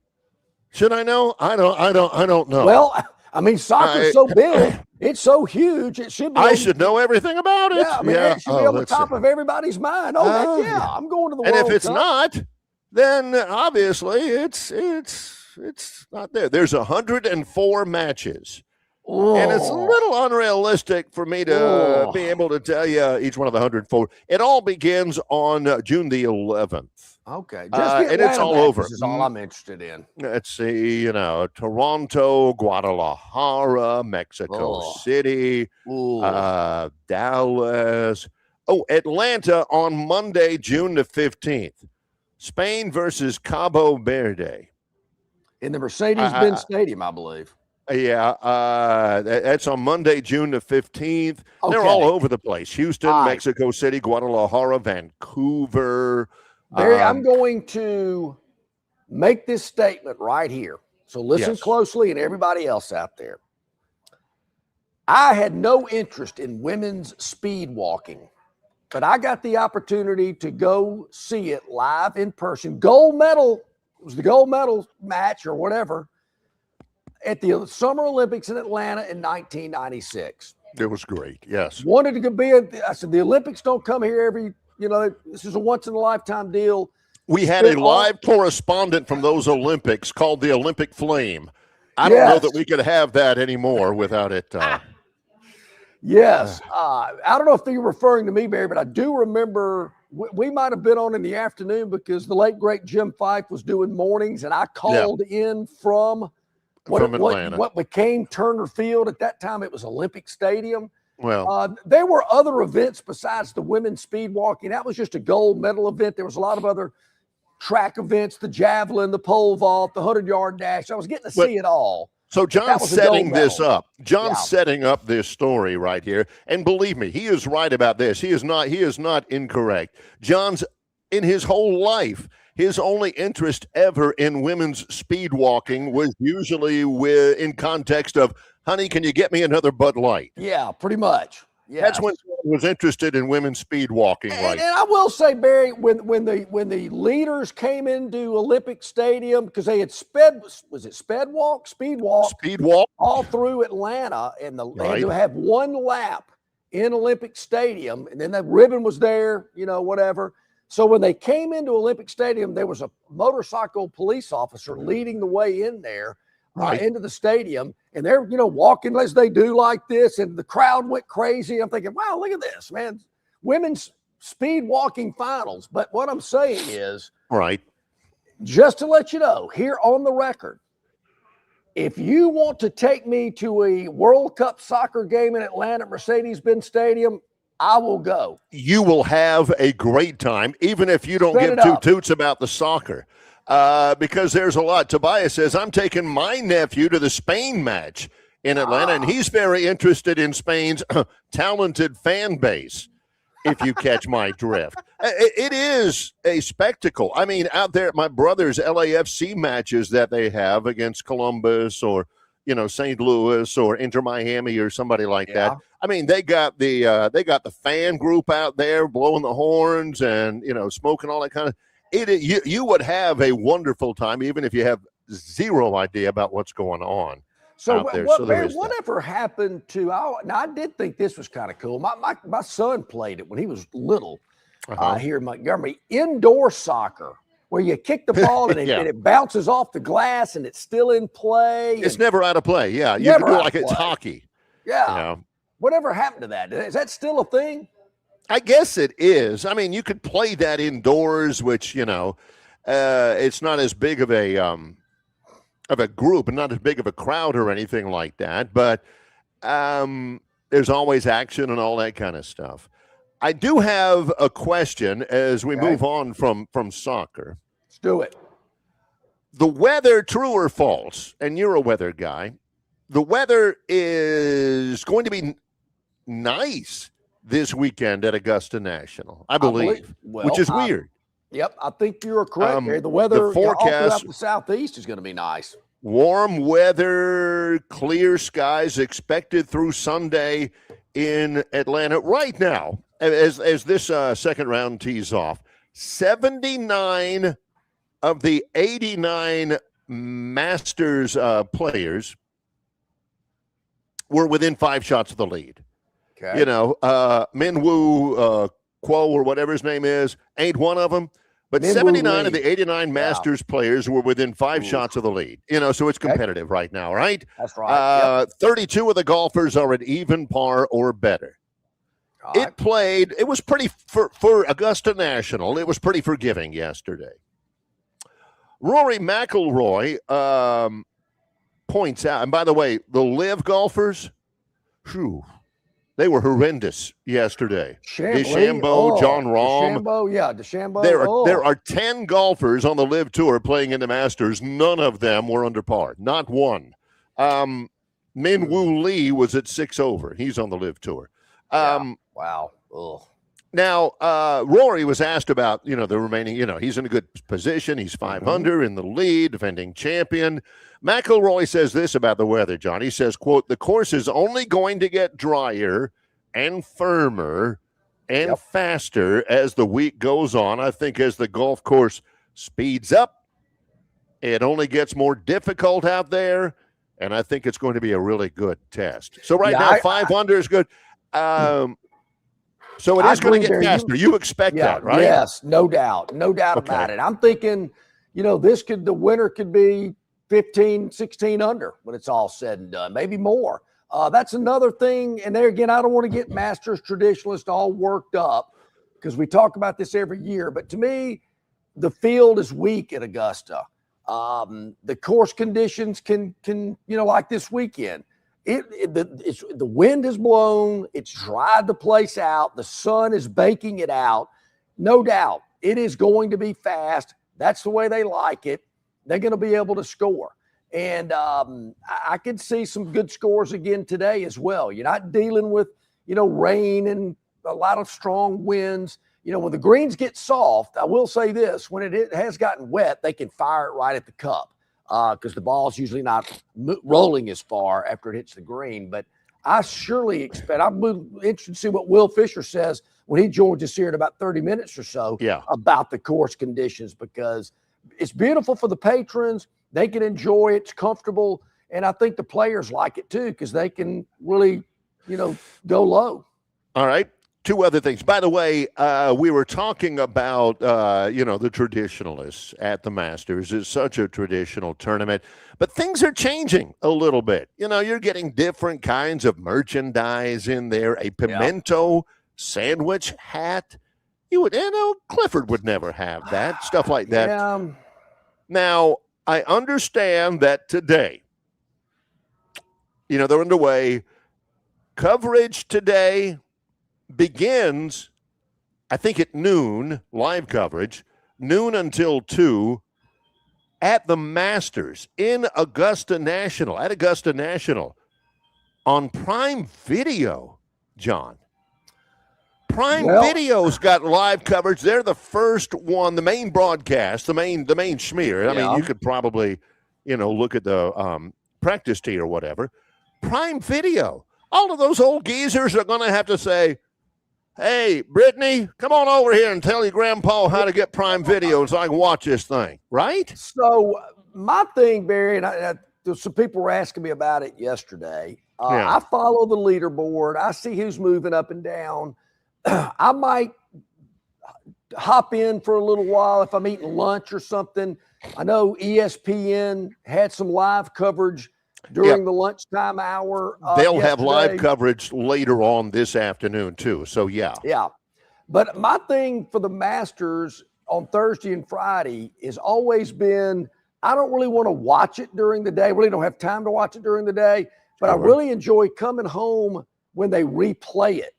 Should I know? I don't know. Well, I mean, soccer's so big. It's so huge. It should be. I should know everything about it. Yeah, I mean, it should be on the top of everybody's mind. I'm going to the World Cup. And if it's not, then obviously it's not there. There's 104 matches. Oh. And it's a little unrealistic for me to be able to tell you each one of the 104. It all begins on June the 11th. Okay. And it's all over. This is all I'm interested in. Let's see, Toronto, Guadalajara, Mexico City, Dallas. Atlanta on Monday, June the 15th. Spain versus Cabo Verde. In the Mercedes-Benz Stadium, I believe. Yeah, that's on Monday, June the 15th. Okay. They're all over the place. Houston, Mexico City, Guadalajara, Vancouver. Barry, I'm going to make this statement right here. So listen closely, and everybody else out there. I had no interest in women's speed walking, but I got the opportunity to go see it live in person. Gold medal. It was the gold medal match or whatever at the Summer Olympics in Atlanta in 1996. It was great, yes. Wanted to be I said, the Olympics don't come here every, this is a once-in-a-lifetime deal. We had a live correspondent from those Olympics called the Olympic Flame. I don't know that we could have that anymore without it. Yes. I don't know if you're referring to me, Barry, but I do remember we might have been on in the afternoon because the late, great Jim Fife was doing mornings, and I called in from Atlanta. What became Turner Field. At that time, it was Olympic Stadium. Well, there were other events besides the women's speed walking. That was just a gold medal event. There was a lot of other track events, the javelin, the pole vault, the 100-yard dash. I was getting to see it all. So John's setting this up. John's setting up this story right here. And believe me, he is right about this. He is not incorrect. John's in his whole life his only interest ever in women's speed walking was usually in context of, honey, can you get me another Bud Light? Yeah, pretty much. Yeah, that's when he was interested in women's speed walking. And I will say, Barry, when the leaders came into Olympic Stadium, because they had speed walk all through Atlanta, and they had to have one lap in Olympic Stadium, and then the ribbon was there, whatever. So when they came into Olympic Stadium, there was a motorcycle police officer leading the way in there. Into the stadium, and they're walking as they do like this, and the crowd went crazy. I'm thinking, wow, look at this, man, women's speed walking finals. But what I'm saying is, just to let you know, here on the record, if you want to take me to a World Cup soccer game in Atlanta at Mercedes-Benz Stadium, I will go. You will have a great time, even if you don't give two toots about the soccer. Because there's a lot. Tobias says, I'm taking my nephew to the Spain match in Atlanta, and he's very interested in Spain's talented fan base, if you catch my drift. It is a spectacle. I mean, out there at my brother's LAFC matches that they have against Columbus or, St. Louis or Inter Miami or somebody like that. I mean, they got the fan group out there blowing the horns and, smoking all that kind of. You would have a wonderful time, even if you have zero idea about what's going on out there. Whatever happened to? Now, I did think this was kind of cool. My son played it when he was little here in Montgomery. Indoor soccer, where you kick the ball and it bounces off the glass and it's still in play. It's never out of play. Yeah, you can do it like it's hockey. Yeah. Whatever happened to that? Is that still a thing? I guess it is. I mean, you could play that indoors, which, it's not as big of a group and not as big of a crowd or anything like that. But there's always action and all that kind of stuff. I do have a question as we move on from soccer. Let's do it. The weather, true or false, and you're a weather guy, the weather is going to be nice this weekend at Augusta National, I believe, which is weird. Yep, I think you're correct. The weather forecast all throughout the southeast is going to be nice. Warm weather, clear skies expected through Sunday in Atlanta. Right now, as this second round tees off, 79 of the 89 Masters players were within 5 shots of the lead. Okay. Minwoo Kuo or whatever his name is ain't one of them. But 79 of the 89 Masters players were within 5 shots of the lead. So it's competitive right now, right? That's right. 32 of the golfers are at even par or better. It was pretty, for Augusta National, it was pretty forgiving yesterday. Rory McIlroy points out, and by the way, the LIV golfers, they were horrendous yesterday. DeChambeau, John Rahm. DeChambeau. There are 10 golfers on the LIV Tour playing in the Masters. None of them were under par. Not one. Minwoo Lee was at 6 over. He's on the LIV Tour. Wow. Ugh. Now, Rory was asked about, the remaining, he's in a good position. He's 5 under in the lead, defending champion. McIlroy says this about the weather, John. He says, quote, the course is only going to get drier and firmer and faster as the week goes on. I think as the golf course speeds up, it only gets more difficult out there, and I think it's going to be a really good test. So now, 5 under is good. So it is going to get faster. You expect that, right? Yes, no doubt. No doubt about it. I'm thinking, the winner could be 15, 16 under when it's all said and done, maybe more. That's another thing. And there again, I don't want to get Masters traditionalists all worked up because we talk about this every year. But to me, the field is weak at Augusta. The course conditions can like this weekend. The wind has blown. It's dried the place out. The sun is baking it out. No doubt, it is going to be fast. That's the way they like it. They're going to be able to score. And I could see some good scores again today as well. You're not dealing with, rain and a lot of strong winds. when the greens get soft, I will say this, when it has gotten wet, they can fire it right at the cup because the ball's usually not rolling as far after it hits the green. But I surely expect, I'm interested to see what Will Fisher says when he joins us here in about 30 minutes or so about the course conditions, because it's beautiful for the patrons. They can enjoy it. It's comfortable. And I think the players like it too, because they can really, go low. All right. Two other things. By the way, we were talking about, the traditionalists at the Masters. It's such a traditional tournament, but things are changing a little bit. You're getting different kinds of merchandise in there, a pimento sandwich hat. Clifford would never have that, stuff like that. Yeah. Now, I understand that today, they're underway. Coverage today begins, I think, at noon, live coverage, noon until 2 at the Masters in Augusta National, on Prime Video, John. Prime Video's got live coverage. They're the first one, the main broadcast, the main schmear. I mean, you could probably, look at the practice tee or whatever. Prime Video. All of those old geezers are going to have to say, hey, Brittany, come on over here and tell your grandpa how to get Prime Video so I can watch this thing, right? So my thing, Barry, and some people were asking me about it yesterday. I follow the leaderboard. I see who's moving up and down. I might hop in for a little while if I'm eating lunch or something. I know ESPN had some live coverage during the lunchtime hour. They'll have live coverage later on this afternoon too. So yeah. But my thing for the Masters on Thursday and Friday has always been, I don't really want to watch it during the day. I really don't have time to watch it during the day, but I really enjoy coming home when they replay it.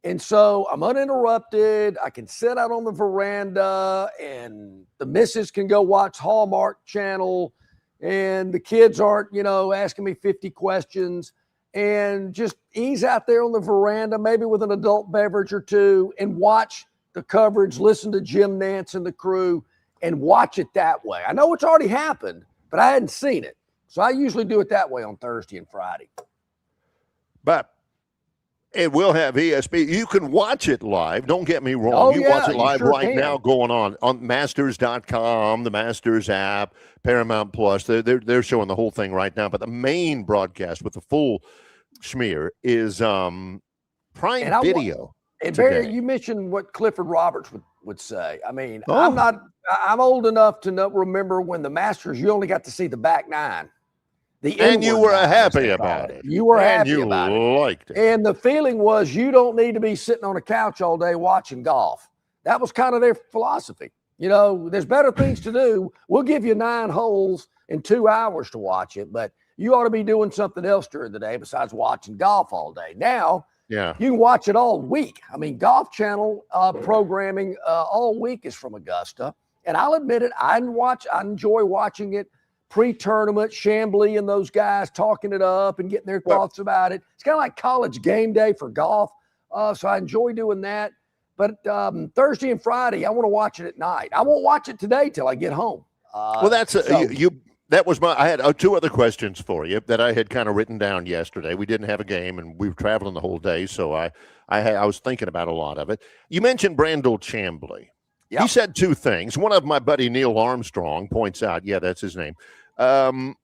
And so I'm uninterrupted. I can sit out on the veranda and the missus can go watch Hallmark Channel. And the kids aren't, asking me 50 questions, and just ease out there on the veranda, maybe with an adult beverage or two, and watch the coverage, listen to Jim Nance and the crew, and watch it that way. I know it's already happened, but I hadn't seen it. So I usually do it that way on Thursday and Friday. But it will have ESPN. You can watch it live. Don't get me wrong. Watch it live now going on Masters.com, the Masters app, Paramount Plus. They're showing the whole thing right now. But the main broadcast with the full schmear is Prime Video. And Barry, you mentioned what Clifford Roberts would say. I mean, I'm old enough to remember when the Masters, you only got to see the back nine. And you were happy about it. You were happy about it. You liked it. And the feeling was you don't need to be sitting on a couch all day watching golf. That was kind of their philosophy. There's better things to do. We'll give you 9 holes in 2 hours to watch it, but you ought to be doing something else during the day besides watching golf all day. Now, you can watch it all week. I mean, Golf Channel programming all week is from Augusta. And I'll admit it, I enjoy watching it. Pre-tournament, Chambly and those guys talking it up and getting their thoughts about it. It's kind of like college game day for golf. So I enjoy doing that. But Thursday and Friday, I want to watch it at night. I won't watch it today till I get home. I had 2 other questions for you that I had kind of written down yesterday. We didn't have a game and we were traveling the whole day. So I was thinking about a lot of it. You mentioned Brandel Chambly. Yep. He said 2 things. One of my buddy Neil Armstrong points out, that's his name. And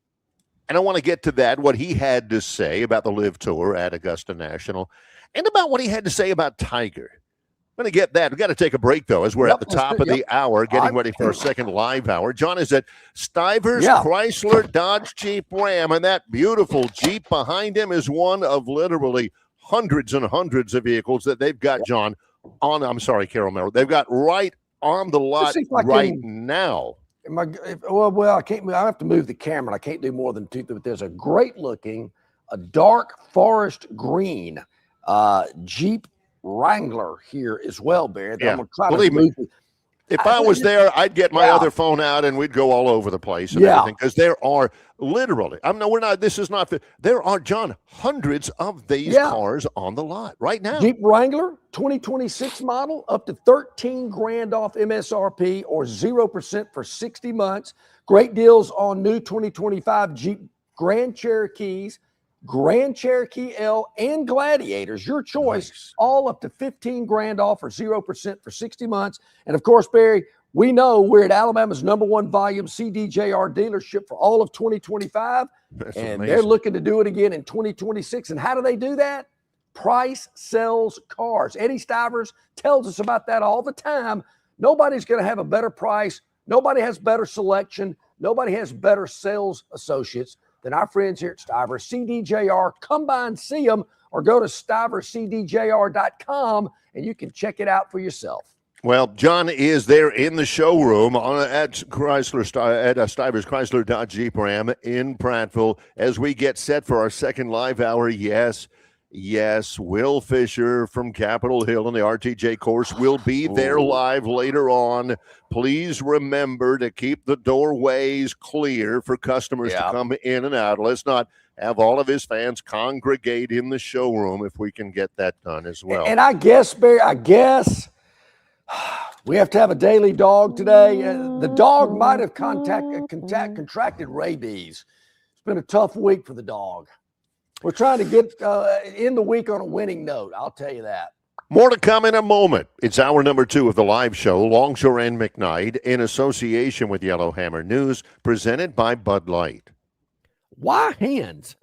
I want to get to that, what he had to say about the Live Tour at Augusta National and about what he had to say about Tiger. I'm going to get that. We've got to take a break, though, as we're at the top of the hour, getting ready for our second live hour. John is at Stivers Chrysler Dodge Jeep Ram, and that beautiful Jeep behind him is one of literally hundreds and hundreds of vehicles that they've got, John, Carol Merrill. They've got right on the lot now. I can't. I have to move the camera. I can't do more than 2. But there's a great looking, a dark forest green Jeep Wrangler here as well, Barry. I'm gonna try to move. If I was there, I'd get my other phone out and we'd go all over the place and everything, because there are literally, there are, John, hundreds of these cars on the lot right now. Jeep Wrangler 2026 model, up to 13 grand off MSRP or 0% for 60 months. Great deals on new 2025 Jeep Grand Cherokees, Grand Cherokee L, and Gladiators. Your choice, all up to 15 grand off or 0% for 60 months. And of course, Barry, we know we're at Alabama's #1 volume CDJR dealership for all of 2025. That's and amazing. They're looking to do it again in 2026. And how do they do that? Price sells cars. Eddie Stivers tells us about that all the time. Nobody's going to have a better price. Nobody has better selection. Nobody has better sales associates than our friends here at Stivers CDJR. Come by and see them, or go to stiverscdjr.com and you can check it out for yourself. Well, John is there in the showroom at Stivers Chrysler Dodge Jeep Ram in Prattville as we get set for our second live hour. Yes, Will Fisher from Capitol Hill and the RTJ course will be there live later on. Please remember to keep the doorways clear for customers to come in and out. Let's not have all of his fans congregate in the showroom if we can get that done as well. And I guess, Barry, we have to have a daily dog today. The dog might have contracted rabies. It's been a tough week for the dog. We're trying to get in the week on a winning note. I'll tell you that. More to come in a moment. It's hour number 2 of the live show, Longshore and McKnight, in association with Yellowhammer News, presented by Bud Light. Why hands?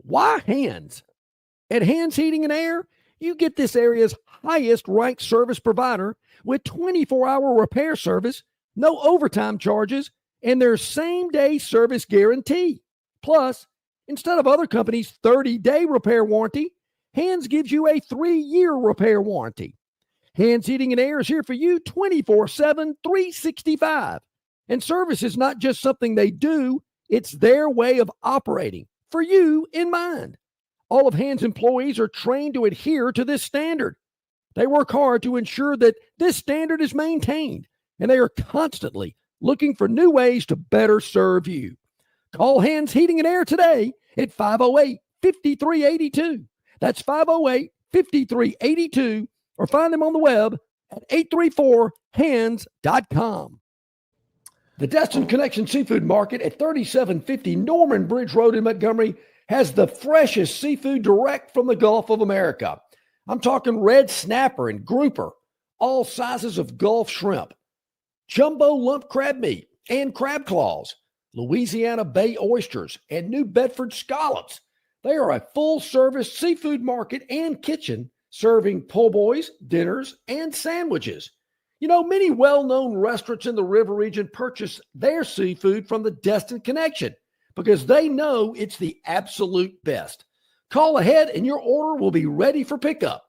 Why hands? At Hands Heating and Air, you get this area's highest ranked service provider with 24-hour repair service, no overtime charges, and their same-day service guarantee. Plus, instead of other companies' 30-day repair warranty, Hands gives you a 3-year repair warranty. Hands Heating and Air is here for you 24/7, 365. And service is not just something they do, it's their way of operating, for you in mind. All of Hands employees are trained to adhere to this standard. They work hard to ensure that this standard is maintained, and they are constantly looking for new ways to better serve you. Call Hands Heating and Air today at 508-5382. That's 508-5382, or find them on the web at 834hands.com. The Destin Connection Seafood Market at 3750 Norman Bridge Road in Montgomery has the freshest seafood direct from the Gulf of America. I'm talking red snapper and grouper, all sizes of Gulf shrimp, jumbo lump crab meat and crab claws, Louisiana Bay oysters, and New Bedford scallops. They are a full-service seafood market and kitchen serving po' boys, dinners, and sandwiches. You know, many well-known restaurants in the river region purchase their seafood from the Destin Connection because they know it's the absolute best. Call ahead and your order will be ready for pickup.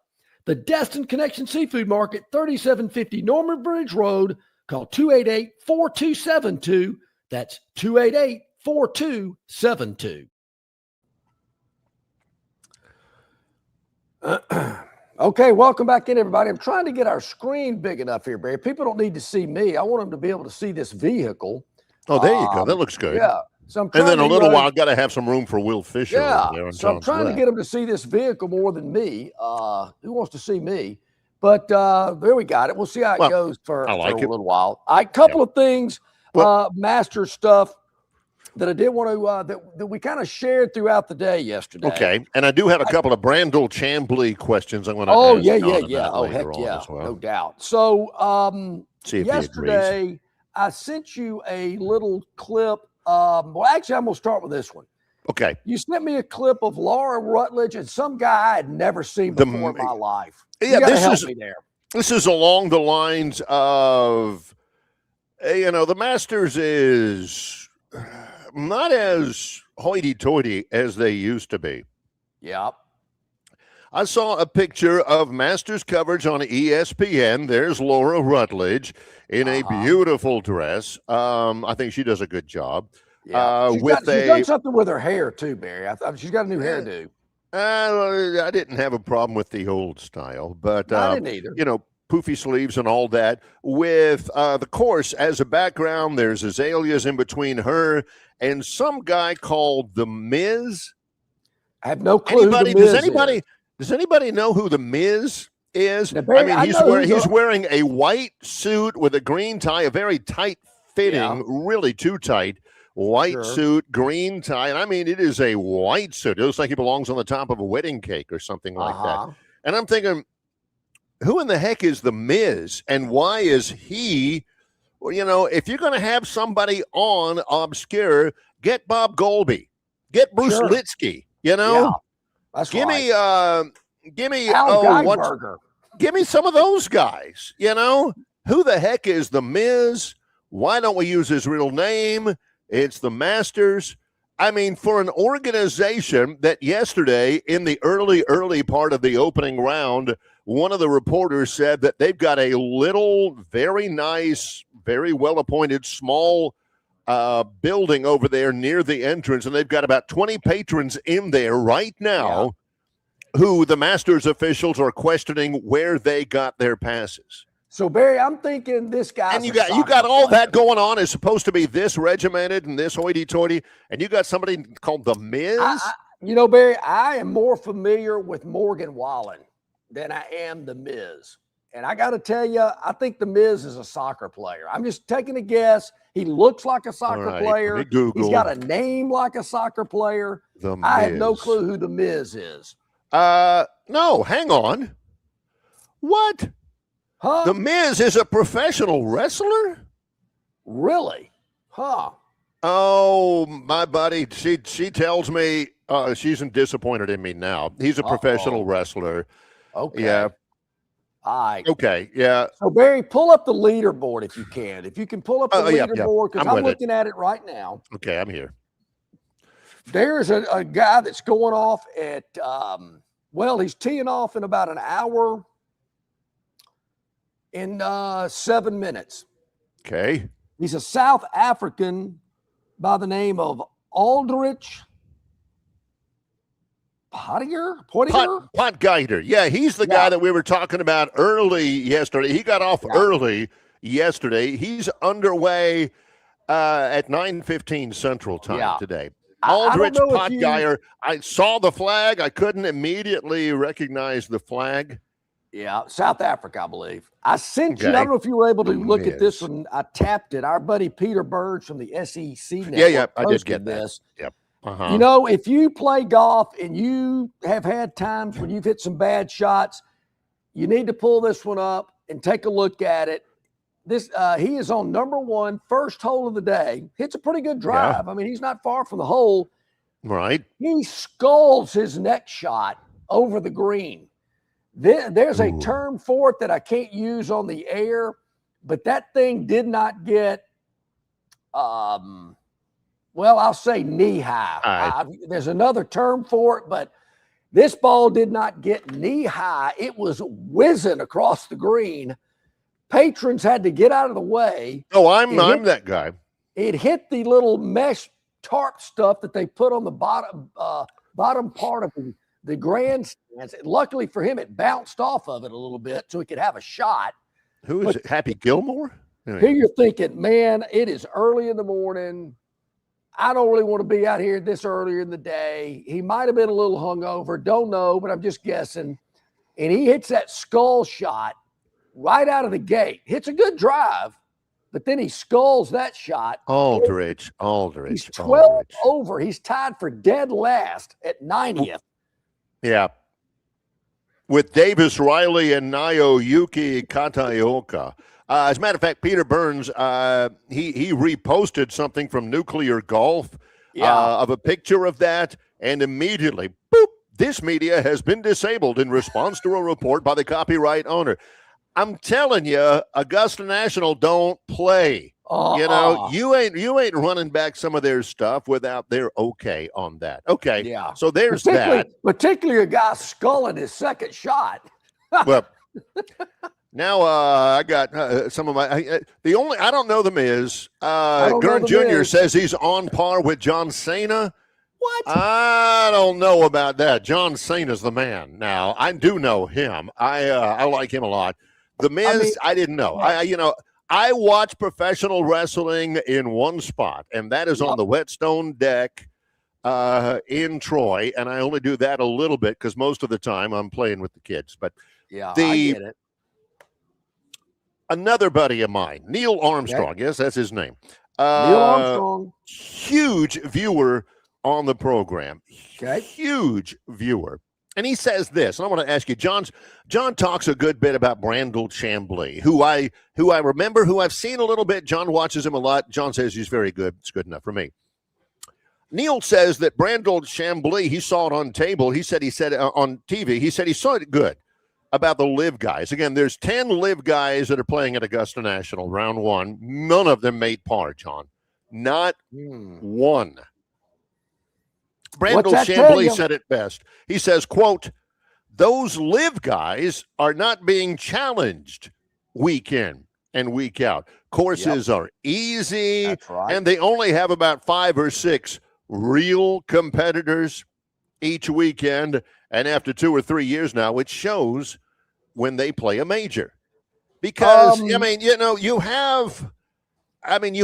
The Destin Connection Seafood Market, 3750 Norman Bridge Road. Call 288-4272. That's 288-4272. Okay, welcome back in, everybody. I'm trying to get our screen big enough here, Barry. People don't need to see me. I want them to be able to see this vehicle. Oh, there you go. That looks good. Yeah. So I'm and then a little while, got to have some room for Will Fisher. Yeah. There So I'm trying to get them to see this vehicle more than me. Who wants to see me? But there we got it. We'll see how it goes for a little while. A couple of things, master stuff that I did want to that we kind of shared throughout the day yesterday. Okay, and I do have a couple of Brandel Chambly questions I want to ask. Oh yeah. Oh heck yeah, no doubt. So yesterday I sent you a little clip. Well, actually, I'm gonna start with this one. Okay. You sent me a clip of Laura Rutledge and some guy I had never seen before in my life. Yeah, this is along the lines of, the Masters is not as hoity-toity as they used to be. Yep. I saw a picture of Masters coverage on ESPN. There's Laura Rutledge in a beautiful dress. I think she does a good job. Yeah. She's done something with her hair too, Barry. She's got a new hairdo. I didn't have a problem with the old style, but I didn't either. poofy sleeves and all that, with the course as a background. There's azaleas in between her and some guy called The Miz. I have no clue. Does anybody know who The Miz is? Now, Barry, I mean, he's wearing a white suit with a green tie, a very tight fitting, really too tight white suit, green tie. And I mean, it is a white suit. It looks like he belongs on the top of a wedding cake or something like that. And I'm thinking, who in the heck is The Miz? And why is he, well, you know, if you're going to have somebody on obscure, get Bob Golby, get Bruce Litsky, you know? Yeah, that's give me Al give me some of those guys, you know? Who the heck is The Miz? Why don't we use his real name? It's the Masters. I mean, for an organization that yesterday in the early part of the opening round, one of the reporters said that they've got a little, very nice, very well-appointed small building over there near the entrance, and they've got about 20 patrons in there right now who the Masters officials are questioning where they got their passes. So, Barry, I'm thinking this guy. And you got all that going on. Is supposed to be this regimented and this hoity-toity, and you got somebody called The Miz. You know, Barry, I am more familiar with Morgan Wallen than I am The Miz. And I got to tell you, I think The Miz is a soccer player. I'm just taking a guess. He looks like a soccer player. He's got a name like a soccer player. I have no clue who The Miz is. No, hang on. What? Huh? The Miz is a professional wrestler? Really? Huh. Oh, my buddy, she tells me she's disappointed in me now. He's a professional wrestler. Okay. Yeah. All right. Okay, yeah. So, Barry, pull up the leaderboard if you can. If you can pull up the leaderboard, because I'm looking at it right now. Okay, I'm here. There's a guy that's going off at, he's teeing off in about an hour in 7 minutes. Okay. He's a South African by the name of Aldrich Potgieter. Yeah, he's the guy that we were talking about early yesterday. He got off early yesterday. He's underway at 9:15 Central Time today. Aldrich Potgieter. I saw the flag. I couldn't immediately recognize the flag. Yeah, South Africa, I believe. I sent you. I don't know if you were able to look at this one. I tapped it. Our buddy Peter Burns from the SEC Network I did get this. That. Yep. You know, if you play golf and you have had times when you've hit some bad shots, you need to pull this one up and take a look at it. This he is on number one, first hole of the day. Hits a pretty good drive. Yeah. I mean, he's not far from the hole. Right. He sculls his next shot over the green. There's a term for it that I can't use on the air, but that thing did not get, I'll say knee high. There's another term for it, but this ball did not get knee high. It was whizzing across the green. Patrons had to get out of the way. Oh, I'm that guy. It hit the little mesh tarp stuff that they put on the bottom part of the grandstands. Luckily for him, it bounced off of it a little bit so he could have a shot. Who is it? Happy Gilmore? Here you're thinking, man, it is early in the morning. I don't really want to be out here this early in the day. He might have been a little hungover. Don't know, but I'm just guessing. And he hits that skull shot right out of the gate. Hits a good drive, but then he sculls that shot. Aldrich. He's 12 over. He's tied for dead last at 90th. Yeah. With Davis Riley and Naoyuki Kataoka. As a matter of fact, Peter Burns, he reposted something from Nuclear Golf of a picture of that, and immediately, boop, this media has been disabled in response to a report by the copyright owner. I'm telling you, Augusta National don't play. You know, you ain't running back some of their stuff without their okay on that. Okay, yeah. So there's that. Particularly a guy sculling his second shot. Well, now I got some of my. I don't know The Miz. Gurn Jr. says he's on par with John Cena. What? I don't know about that. John Cena's the man. Now I do know him. I like him a lot. The Miz, I didn't know. I watch professional wrestling in one spot, and that is on the Whetstone deck in Troy. And I only do that a little bit because most of the time I'm playing with the kids. But I get it. Another buddy of mine, Neil Armstrong. Okay. Yes, that's his name. Neil Armstrong. Huge viewer on the program. Okay. Huge viewer. And he says this, and I want to ask you, John talks a good bit about Brandel Chambly, who I remember, who I've seen a little bit. John watches him a lot. John says he's very good. It's good enough for me. Neil says that Brandel Chambly, he saw it on table. He said on TV, he said he saw it good about the live guys. Again, there's 10 live guys that are playing at Augusta National, round one. None of them made par, John. Not one. Brandel Chambly said it best. He says, quote, those live guys are not being challenged week in and week out. Courses are easy, and they only have about 5 or 6 real competitors each weekend. And after 2 or 3 years now, it shows when they play a major. Because, you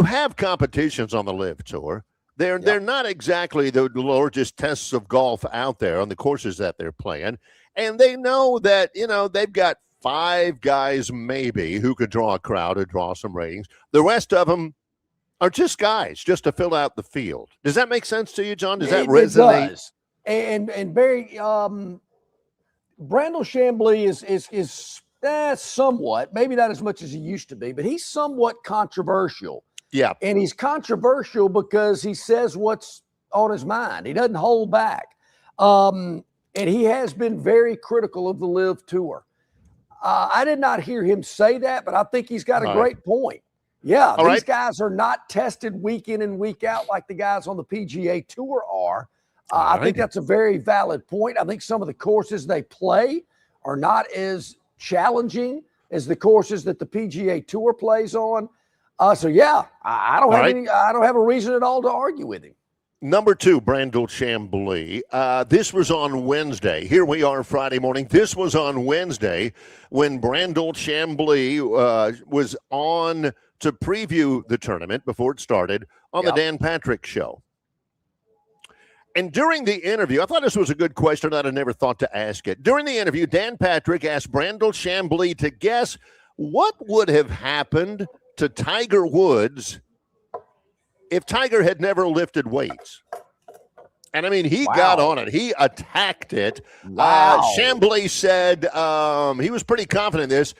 have competitions on the Live Tour. They're not exactly the largest tests of golf out there on the courses that they're playing. And they know that, they've got 5 guys maybe who could draw a crowd or draw some ratings. The rest of them are just guys, just to fill out the field. Does that make sense to you, John? Does that resonate? It does. And Barry, Brandel Chambly is somewhat, maybe not as much as he used to be, but he's somewhat controversial. Yeah. And he's controversial because he says what's on his mind. He doesn't hold back. And he has been very critical of the Live Tour. I did not hear him say that, but I think he's got a great point. Yeah, these guys are not tested week in and week out like the guys on the PGA Tour are. I think that's a very valid point. I think some of the courses they play are not as challenging as the courses that the PGA Tour plays on. I don't have a reason at all to argue with him. Number 2, Brandel Chambly. This was on Wednesday. Here we are Friday morning. This was on Wednesday when Brandel Chambly was on to preview the tournament before it started on the Dan Patrick Show. And during the interview, I thought this was a good question. I'd have never thought to ask it. During the interview, Dan Patrick asked Brandel Chambly to guess what would have happened to Tiger Woods if Tiger had never lifted weights. And I mean, he got on it. He attacked it. Chambly said he was pretty confident in this.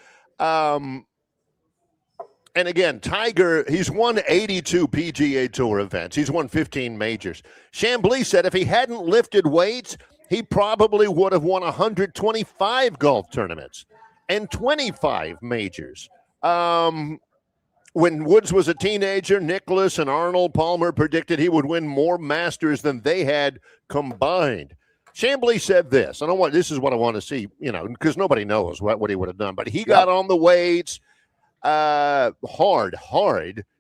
And again, Tiger, he's won 82 PGA Tour events. He's won 15 majors. Chambly said if he hadn't lifted weights, he probably would have won 125 golf tournaments and 25 majors. When Woods was a teenager, Nicklaus and Arnold Palmer predicted he would win more Masters than they had combined. Chambly said this. This is what I want to see, because nobody knows what he would have done. But he got on the weights hard.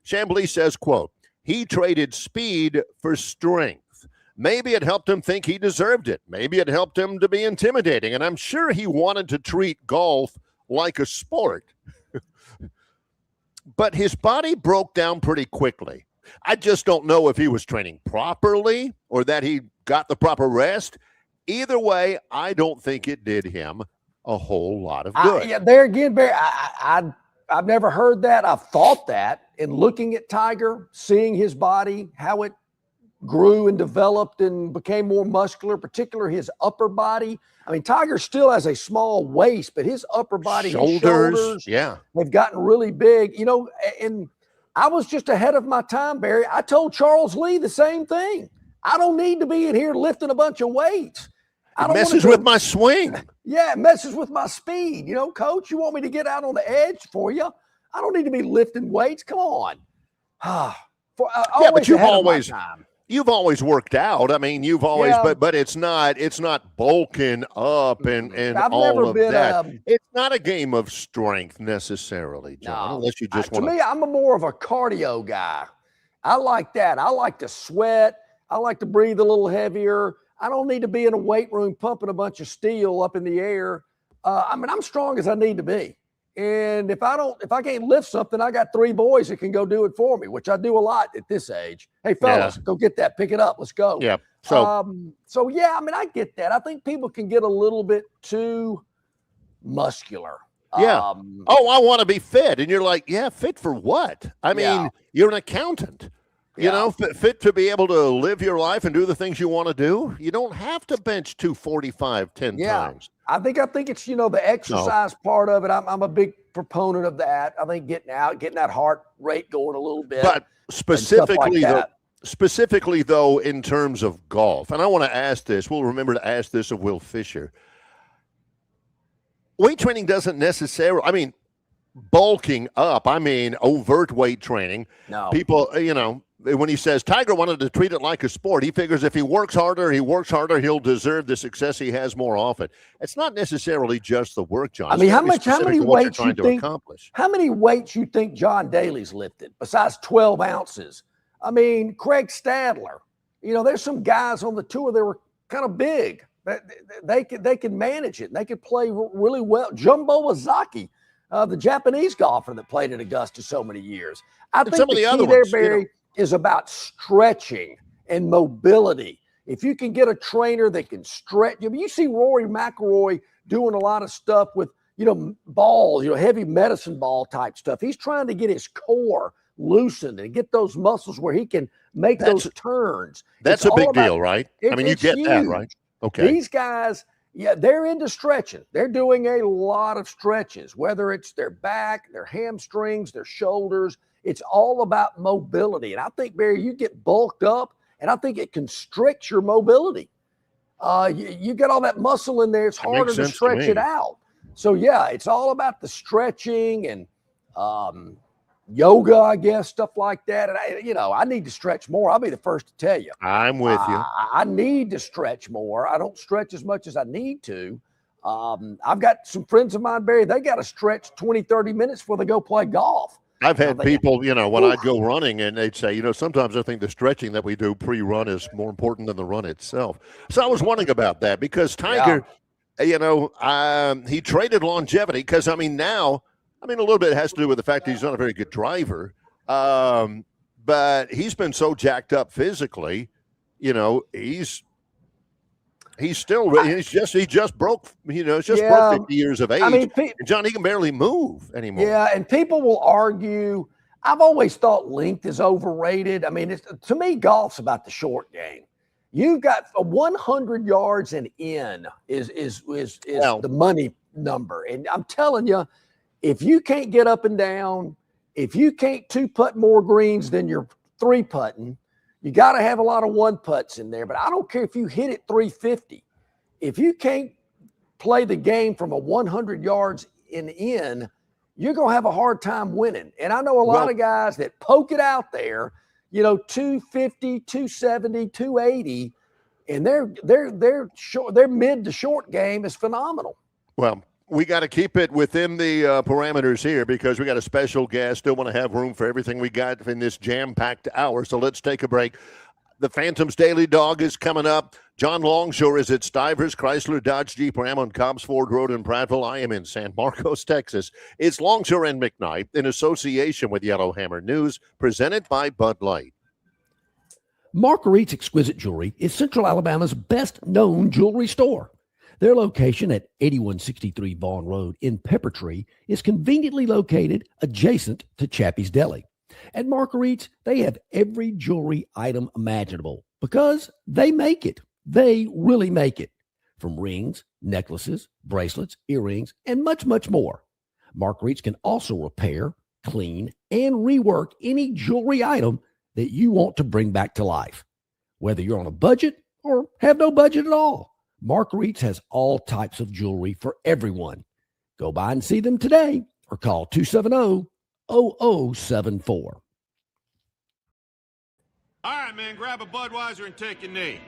Chambly says, quote, he traded speed for strength. Maybe it helped him think he deserved it. Maybe it helped him to be intimidating. And I'm sure he wanted to treat golf like a sport. But his body broke down pretty quickly. I just don't know if he was training properly or that he got the proper rest. Either way, I don't think it did him a whole lot of good. There again, Barry, I've never heard that. I've thought that in looking at Tiger, seeing his body, how it grew and developed and became more muscular, particularly his upper body. I mean, Tiger still has a small waist, but his upper body, shoulders, they've gotten really big. And I was just ahead of my time, Barry. I told Charles Lee the same thing. I don't need to be in here lifting a bunch of weights. It messes with my swing. Yeah, it messes with my speed. Coach, you want me to get out on the edge for you? I don't need to be lifting weights. Come on. But you've always worked out. I mean, you've always, but it's not bulking up and all of that. It's not a game of strength necessarily, John, unless you just want to. To me, I'm more of a cardio guy. I like that. I like to sweat. I like to breathe a little heavier. I don't need to be in a weight room pumping a bunch of steel up in the air. I'm strong as I need to be. And if I can't lift something, I got 3 boys that can go do it for me, which I do a lot at this age. Hey, fellas, go get that, pick it up, let's go. Yeah. So yeah, I mean, I get that. I think people can get a little bit too muscular. Yeah. I want to be fit. And you're like, yeah, fit for what? I mean, you're an accountant. You know, fit to be able to live your life and do the things you want to do. You don't have to bench 245 10 times. I think it's, the exercise part of it. I'm a big proponent of that. I think getting that heart rate going a little bit. But specifically though, in terms of golf, and I want to ask this, we'll remember to ask this of Will Fisher. Weight training doesn't necessarily, bulking up, overt weight training. No. People, when he says Tiger wanted to treat it like a sport, he figures if he works harder, he'll deserve the success he has more often. It's not necessarily just the work, John. How many weights you think John Daly's lifted besides 12 ounces? Craig Stadler. There's some guys on the tour that were kind of big. They can manage it. And they could play really well. Jumbo Ozaki, the Japanese golfer that played at Augusta so many years. I think the key there, Barry, is about stretching and mobility. If you can get a trainer that can stretch, you see Rory McIlroy doing a lot of stuff with, balls, heavy medicine ball type stuff. He's trying to get his core loosened and get those muscles where he can make those turns. That's a big deal, right? You get huge. That, right? Okay. These guys, they're into stretching. They're doing a lot of stretches, whether it's their back, their hamstrings, their shoulders. It's all about mobility. And I think, Barry, you get bulked up, and I think it constricts your mobility. You get all that muscle in there. It's harder to stretch it out. So, it's all about the stretching and yoga, I guess, stuff like that. And, I need to stretch more. I'll be the first to tell you. I'm with you. I need to stretch more. I don't stretch as much as I need to. I've got some friends of mine, Barry, they got to stretch 20, 30 minutes before they go play golf. I've had people, when I'd go running and they'd say, sometimes I think the stretching that we do pre-run is more important than the run itself. So I was wondering about that because Tiger, he traded longevity because, now, a little bit has to do with the fact that he's not a very good driver. But he's been so jacked up physically, he's still, he just broke, broke 50 years of age. And John, he can barely move anymore. Yeah, and people will argue. I've always thought length is overrated. To me, golf's about the short game. You've got 100 yards and in is the money number. And I'm telling you, if you can't get up and down, if you can't 2-putt more greens than you're 3-putting, you got to have a lot of 1-putts in there. But I don't care if you hit it 350. If you can't play the game from a 100 yards and in, you're going to have a hard time winning. And I know a lot of guys that poke it out there, 250, 270, 280, and their mid to short game is phenomenal. Well, we got to keep it within the parameters here because we got a special guest. Still want to have room for everything we got in this jam-packed hour. So let's take a break. The Phantom's Daily Dog is coming up. John Longshore is at Stivers Chrysler Dodge Jeep Ram on Cobbs Ford Road in Prattville. I am in San Marcos, Texas. It's Longshore and McKnight in association with Yellowhammer News, presented by Bud Light. Marguerite's Exquisite Jewelry is Central Alabama's best-known jewelry store. Their location at 8163 Vaughn Road in Peppertree is conveniently located adjacent to Chappie's Deli. At Marguerite's, they have every jewelry item imaginable because they make it. They really make it. From rings, necklaces, bracelets, earrings, and much, much more. Marguerite's can also repair, clean, and rework any jewelry item that you want to bring back to life. Whether you're on a budget or have no budget at all, Marguerite's has all types of jewelry for everyone. Go by and see them today or call 270-0074. All right, man, grab a Budweiser and take a knee.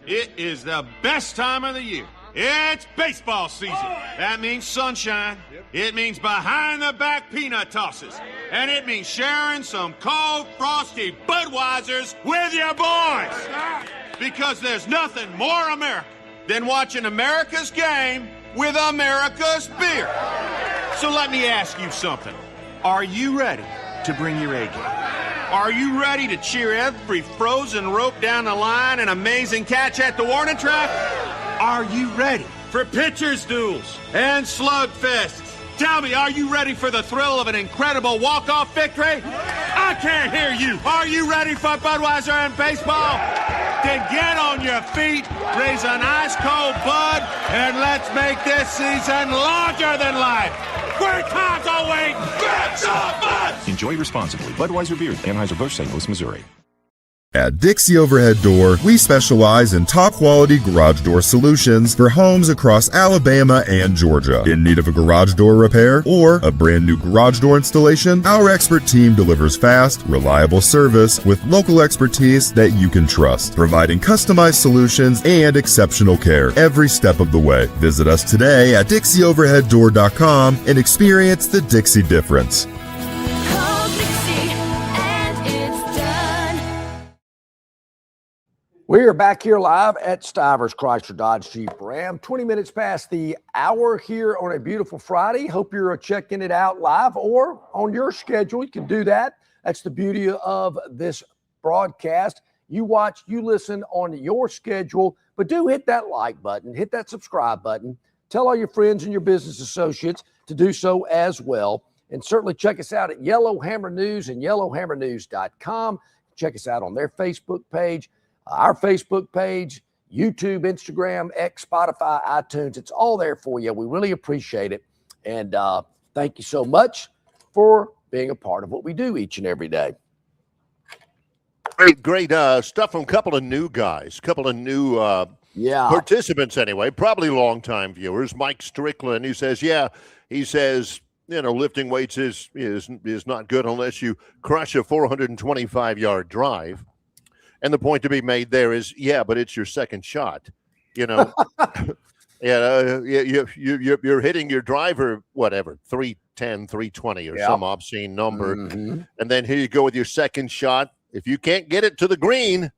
It is the best time of the year. It's baseball season. That means sunshine. It means behind-the-back peanut tosses. And it means sharing some cold, frosty Budweisers with your boys. Because there's nothing more American than watching America's game with America's beer. So let me ask you something. Are you ready to bring your A game? Are you ready to cheer every frozen rope down the line and amazing catch at the warning track? Are you ready for pitchers' duels and slugfests? Tell me, are you ready for the thrill of an incredible walk-off victory? I can't hear you. Are you ready for Budweiser and baseball? Then get on your feet, raise an ice-cold Bud, and let's make this season larger than life. Great times are waiting. Get some Bud! Enjoy responsibly. Budweiser Beer, Anheuser-Busch, St. Louis, Missouri. At Dixie Overhead Door, we specialize in top-quality garage door solutions for homes across Alabama and Georgia. In need of a garage door repair or a brand new garage door installation, our expert team delivers fast, reliable service with local expertise that you can trust, providing customized solutions and exceptional care every step of the way. Visit us today at DixieOverheadDoor.com and experience the Dixie difference. We are back here live at Stivers Chrysler Dodge Jeep Ram. 20 minutes past the hour here on a beautiful Friday. Hope you're checking it out live or on your schedule. You can do that. That's the beauty of this broadcast. You watch, you listen on your schedule, but do hit that like button, hit that subscribe button. Tell all your friends and your business associates to do so as well. And certainly check us out at Yellowhammer News and yellowhammernews.com. Check us out on their Facebook page. Our Facebook page, YouTube, Instagram, X, Spotify, iTunes. It's all there for you. We really appreciate it. And thank you so much for being a part of what we do each and every day. Great stuff from a couple of new guys, couple of new participants anyway, probably longtime viewers. Mike Strickland, who says, lifting weights is not good unless you crush a 425-yard drive. And the point to be made there is, but it's your second shot. You're hitting your driver, whatever, 310, 320 or some obscene number. Mm-hmm. And then here you go with your second shot. If you can't get it to the green,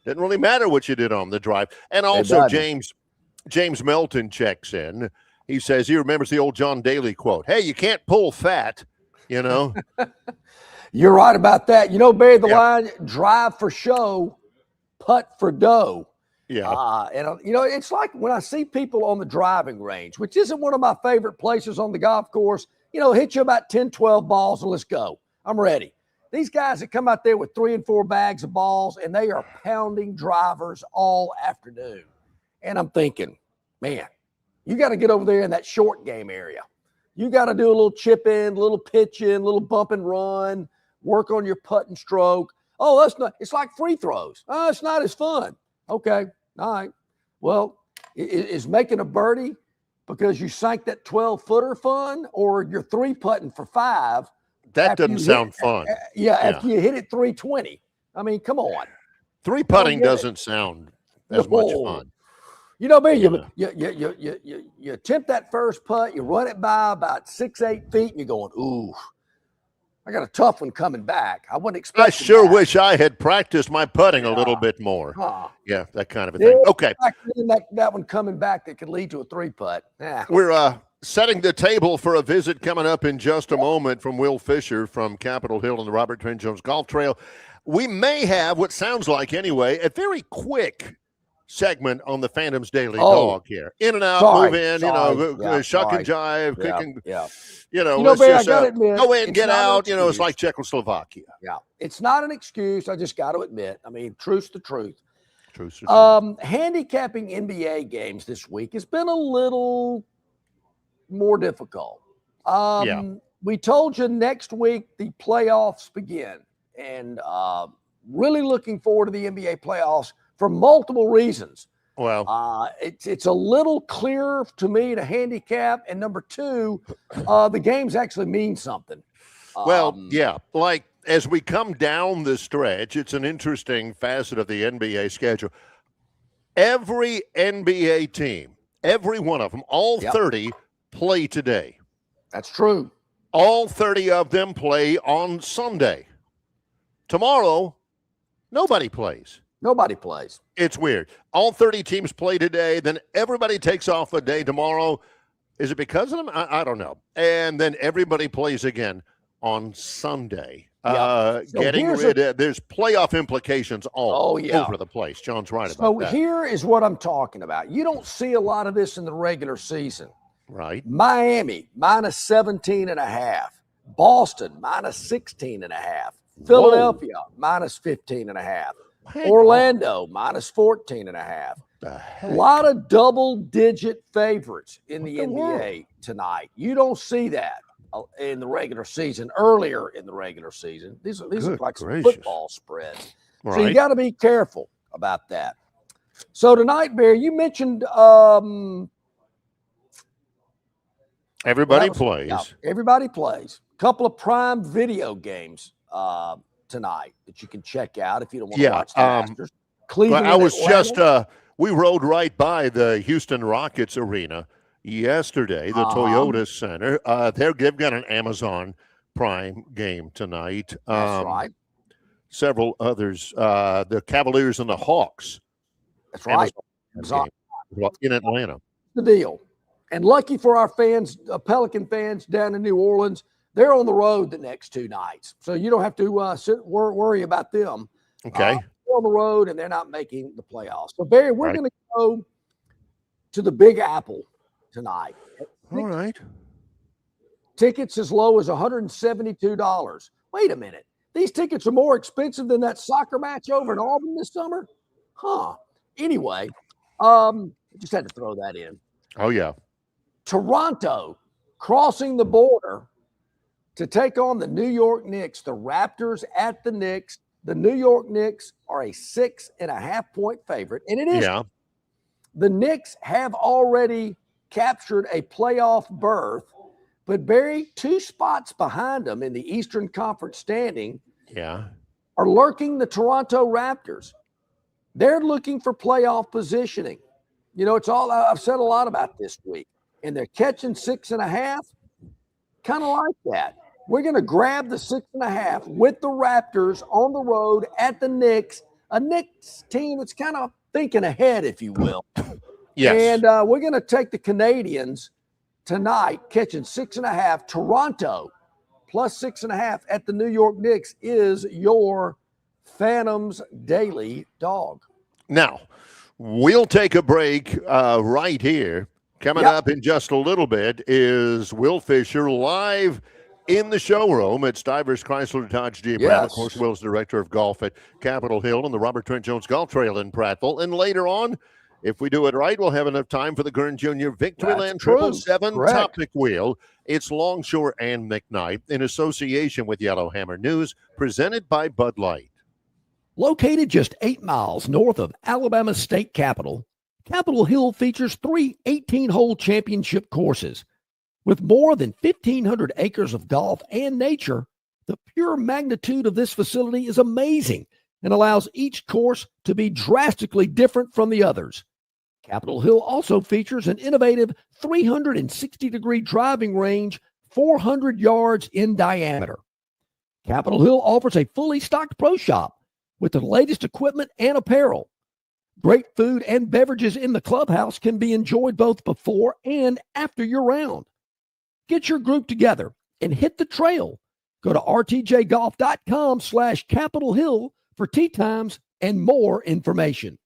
doesn't really matter what you did on the drive. And also James Melton checks in. He says he remembers the old John Daly quote, "Hey, you can't pull fat, You're right about that. Barry, the line, drive for show, putt for dough. Yeah. It's like when I see people on the driving range, which isn't one of my favorite places on the golf course, hit you about 10, 12 balls and let's go. I'm ready. These guys that come out there with 3 and 4 bags of balls and they are pounding drivers all afternoon. And I'm thinking, man, you got to get over there in that short game area. You got to do a little chip in, a little pitch in, a little bump and run. Work on your putt and stroke. Oh, it's like free throws. Oh, it's not as fun. Okay. All right. Well, is making a birdie because you sank that 12-footer fun, or you're 3-putting for 5? That doesn't sound fun. After you hit it 320. I mean, come on. 3-putting doesn't sound as much fun. You attempt that first putt, you run it by about 6-8 feet, and you're going, ooh. I got a tough one coming back. I wouldn't expect. I sure wish I had practiced my putting a little bit more. Yeah, that kind of a thing. Okay. That one coming back that could lead to a 3-putt. Yeah. We're setting the table for a visit coming up in just a moment from Will Fisher from Capitol Hill and the Robert Trent Jones Golf Trail. We may have what sounds like, anyway, a very quick segment on the Phantoms Daily Dog here. In and out, move in, shuck and jive, kicking. Let's just admit, go in, get out. It's like Czechoslovakia. Yeah, it's not an excuse. I just got to admit. I mean, truth's the truth. Handicapping NBA games this week has been a little more difficult. We told you next week the playoffs begin, and really looking forward to the NBA playoffs for multiple reasons. Well, it's a little clearer to me to handicap, and number 2, the games actually mean something. Like as we come down the stretch, it's an interesting facet of the NBA schedule. Every NBA team, every one of them, all 30 play today. That's true. All 30 of them play on Sunday. Tomorrow, nobody plays. Nobody plays. It's weird. All 30 teams play today, then everybody takes off a day tomorrow. Is it because of them? I don't know. And then everybody plays again on Sunday. So getting rid of, there's playoff implications all over the place. John's right about that. So here is what I'm talking about. You don't see a lot of this in the regular season. Right. Miami, minus 17.5. Boston, minus 16.5. Philadelphia, minus 15.5. Orlando, minus 14.5. A lot of double-digit favorites in the NBA tonight. You don't see that in the regular season, earlier in the regular season. These are like some football spreads. Right. So you got to be careful about that. So tonight, Barry, you mentioned everybody plays. Yeah, everybody plays. A couple of prime video games tonight that you can check out if you don't want to watch the Masters. Cleveland. I was just we rode right by the Houston Rockets arena yesterday, the Toyota Center. They've got an Amazon Prime game tonight. That's right. Several others. The Cavaliers and the Hawks. That's right. In Atlanta. The deal. And lucky for our fans, Pelican fans down in New Orleans, they're on the road the next 2 nights. So you don't have to worry about them. Okay. They're on the road, and they're not making the playoffs. So, Barry, we're going to go to the Big Apple tonight. All right. Tickets as low as $172. Wait a minute. These tickets are more expensive than that soccer match over in Auburn this summer? Huh. Anyway, just had to throw that in. Oh, yeah. Toronto crossing the border to take on the New York Knicks. The Raptors at the Knicks. The New York Knicks are a 6.5-point favorite, and it is. Yeah. The Knicks have already captured a playoff berth, but Barry, 2 spots behind them in the Eastern Conference standing are lurking the Toronto Raptors. They're looking for playoff positioning. You know, it's all I've said a lot about this week, and they're catching 6.5, kind of like that. We're going to grab the 6.5 with the Raptors on the road at the Knicks, a Knicks team that's kind of thinking ahead, if you will. Yes. And we're going to take the Canadians tonight, catching 6.5. Toronto plus 6.5 at the New York Knicks is your Phantoms Daily Dog. Now, we'll take a break right here. Coming up in just a little bit is Will Fisher live in the showroom at Stivers Chrysler Dodge Jeep Ram. Of course, Will's director of golf at Capitol Hill and the Robert Trent Jones Golf Trail in Prattville. And later on, if we do it right, we'll have enough time for the Gurn Jr. Victoryland 777 Topic Wheel. It's Longshore and McKnight in association with Yellowhammer News, presented by Bud Light. Located just 8 miles north of Alabama's state capital, Capitol Hill features 3 18-hole championship courses. With more than 1,500 acres of golf and nature, the pure magnitude of this facility is amazing and allows each course to be drastically different from the others. Capitol Hill also features an innovative 360-degree driving range, 400 yards in diameter. Capitol Hill offers a fully stocked pro shop with the latest equipment and apparel. Great food and beverages in the clubhouse can be enjoyed both before and after your round. Get your group together and hit the trail. Go to rtjgolf.com/Capitol Hill for tee times and more information.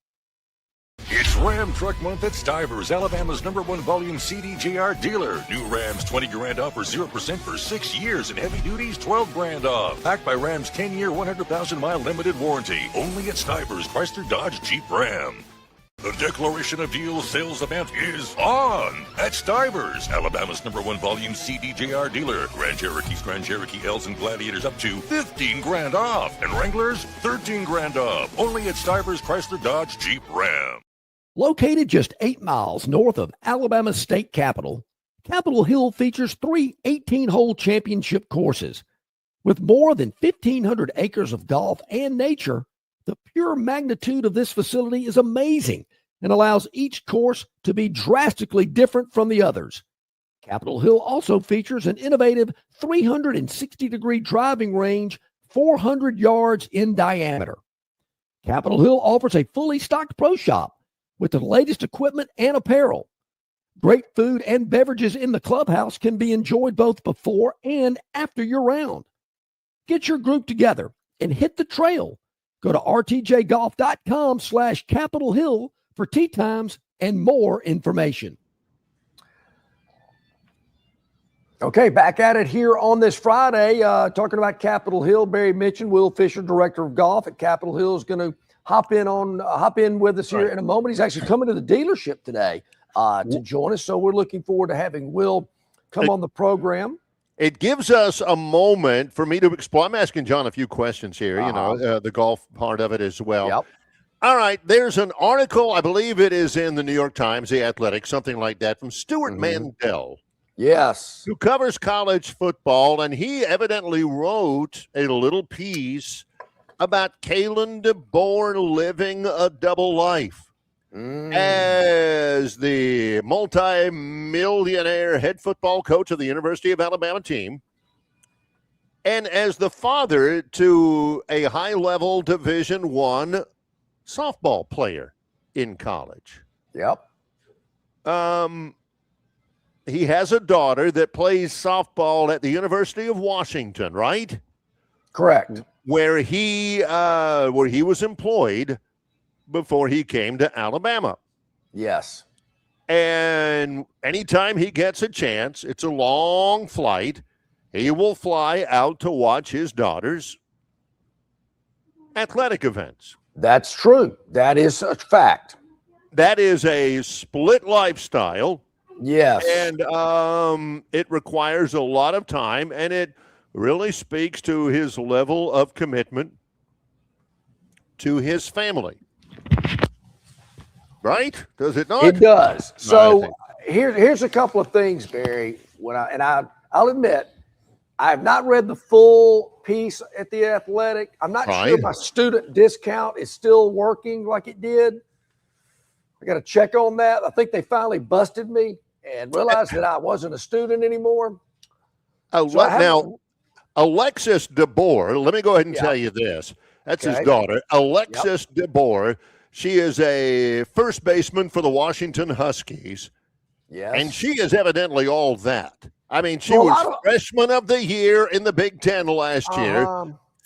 It's Ram Truck Month at Stivers, Alabama's #1 volume CDJR dealer. New Rams $20,000 off or 0% for 6 years, and heavy duties $12,000 off. Backed by Ram's 10-year, 100,000-mile limited warranty. Only at Stivers, Chrysler Dodge Jeep Ram. The Declaration of Deals sales event is on at Stivers, Alabama's #1 volume CDJR dealer. Grand Cherokees, Grand Cherokee L's, and Gladiators up to $15,000 off, and Wranglers $13,000 off. Only at Stivers, Chrysler Dodge Jeep Ram. Located just 8 miles north of Alabama's state capital, Capitol Hill features 3 18-hole championship courses. With more than 1,500 acres of golf and nature, the pure magnitude of this facility is amazing and allows each course to be drastically different from the others. Capitol Hill also features an innovative 360-degree driving range, 400 yards in diameter. Capitol Hill offers a fully stocked pro shop with the latest equipment and apparel. Great food and beverages in the clubhouse can be enjoyed both before and after your round. Get your group together and hit the trail. Go to rtjgolf.com/Capitol Hill for tee times and more information. Okay, back at it here on this Friday, talking about Capitol Hill. Barry mentioned Will Fisher, director of golf at Capitol Hill, is going to hop in with us here in a moment. He's actually coming to the dealership today to join us, so we're looking forward to having Will come on the program. It gives us a moment for me to explore. I'm asking John a few questions here, the golf part of it as well. Yep. All right, there's an article, I believe it is in the New York Times, The Athletic, something like that, from Stuart Mandel. Yes. Who covers college football, and he evidently wrote a little piece about Kalen DeBoer living a double life as the multi-millionaire head football coach of the University of Alabama team and as the father to a high-level Division I softball player in college. Yep. He has a daughter that plays softball at the University of Washington, right? Correct. Where he was employed before he came to Alabama. Yes. And anytime he gets a chance, it's a long flight, he will fly out to watch his daughter's athletic events. That's true. That is a fact. That is a split lifestyle. Yes. And it requires a lot of time, and it really speaks to his level of commitment to his family. Right? Does it not? It does. So here's a couple of things, Barry. I'll admit, I have not read the full piece at The Athletic. I'm not sure my student discount is still working like it did. I got to check on that. I think they finally busted me and realized that I wasn't a student anymore. Now, Alexis DeBoer, let me go ahead and tell you this. That's his daughter, Alexis DeBoer. She is a first baseman for the Washington Huskies. Yes. And she is evidently all that. I mean, she was freshman of the year in the Big Ten last year.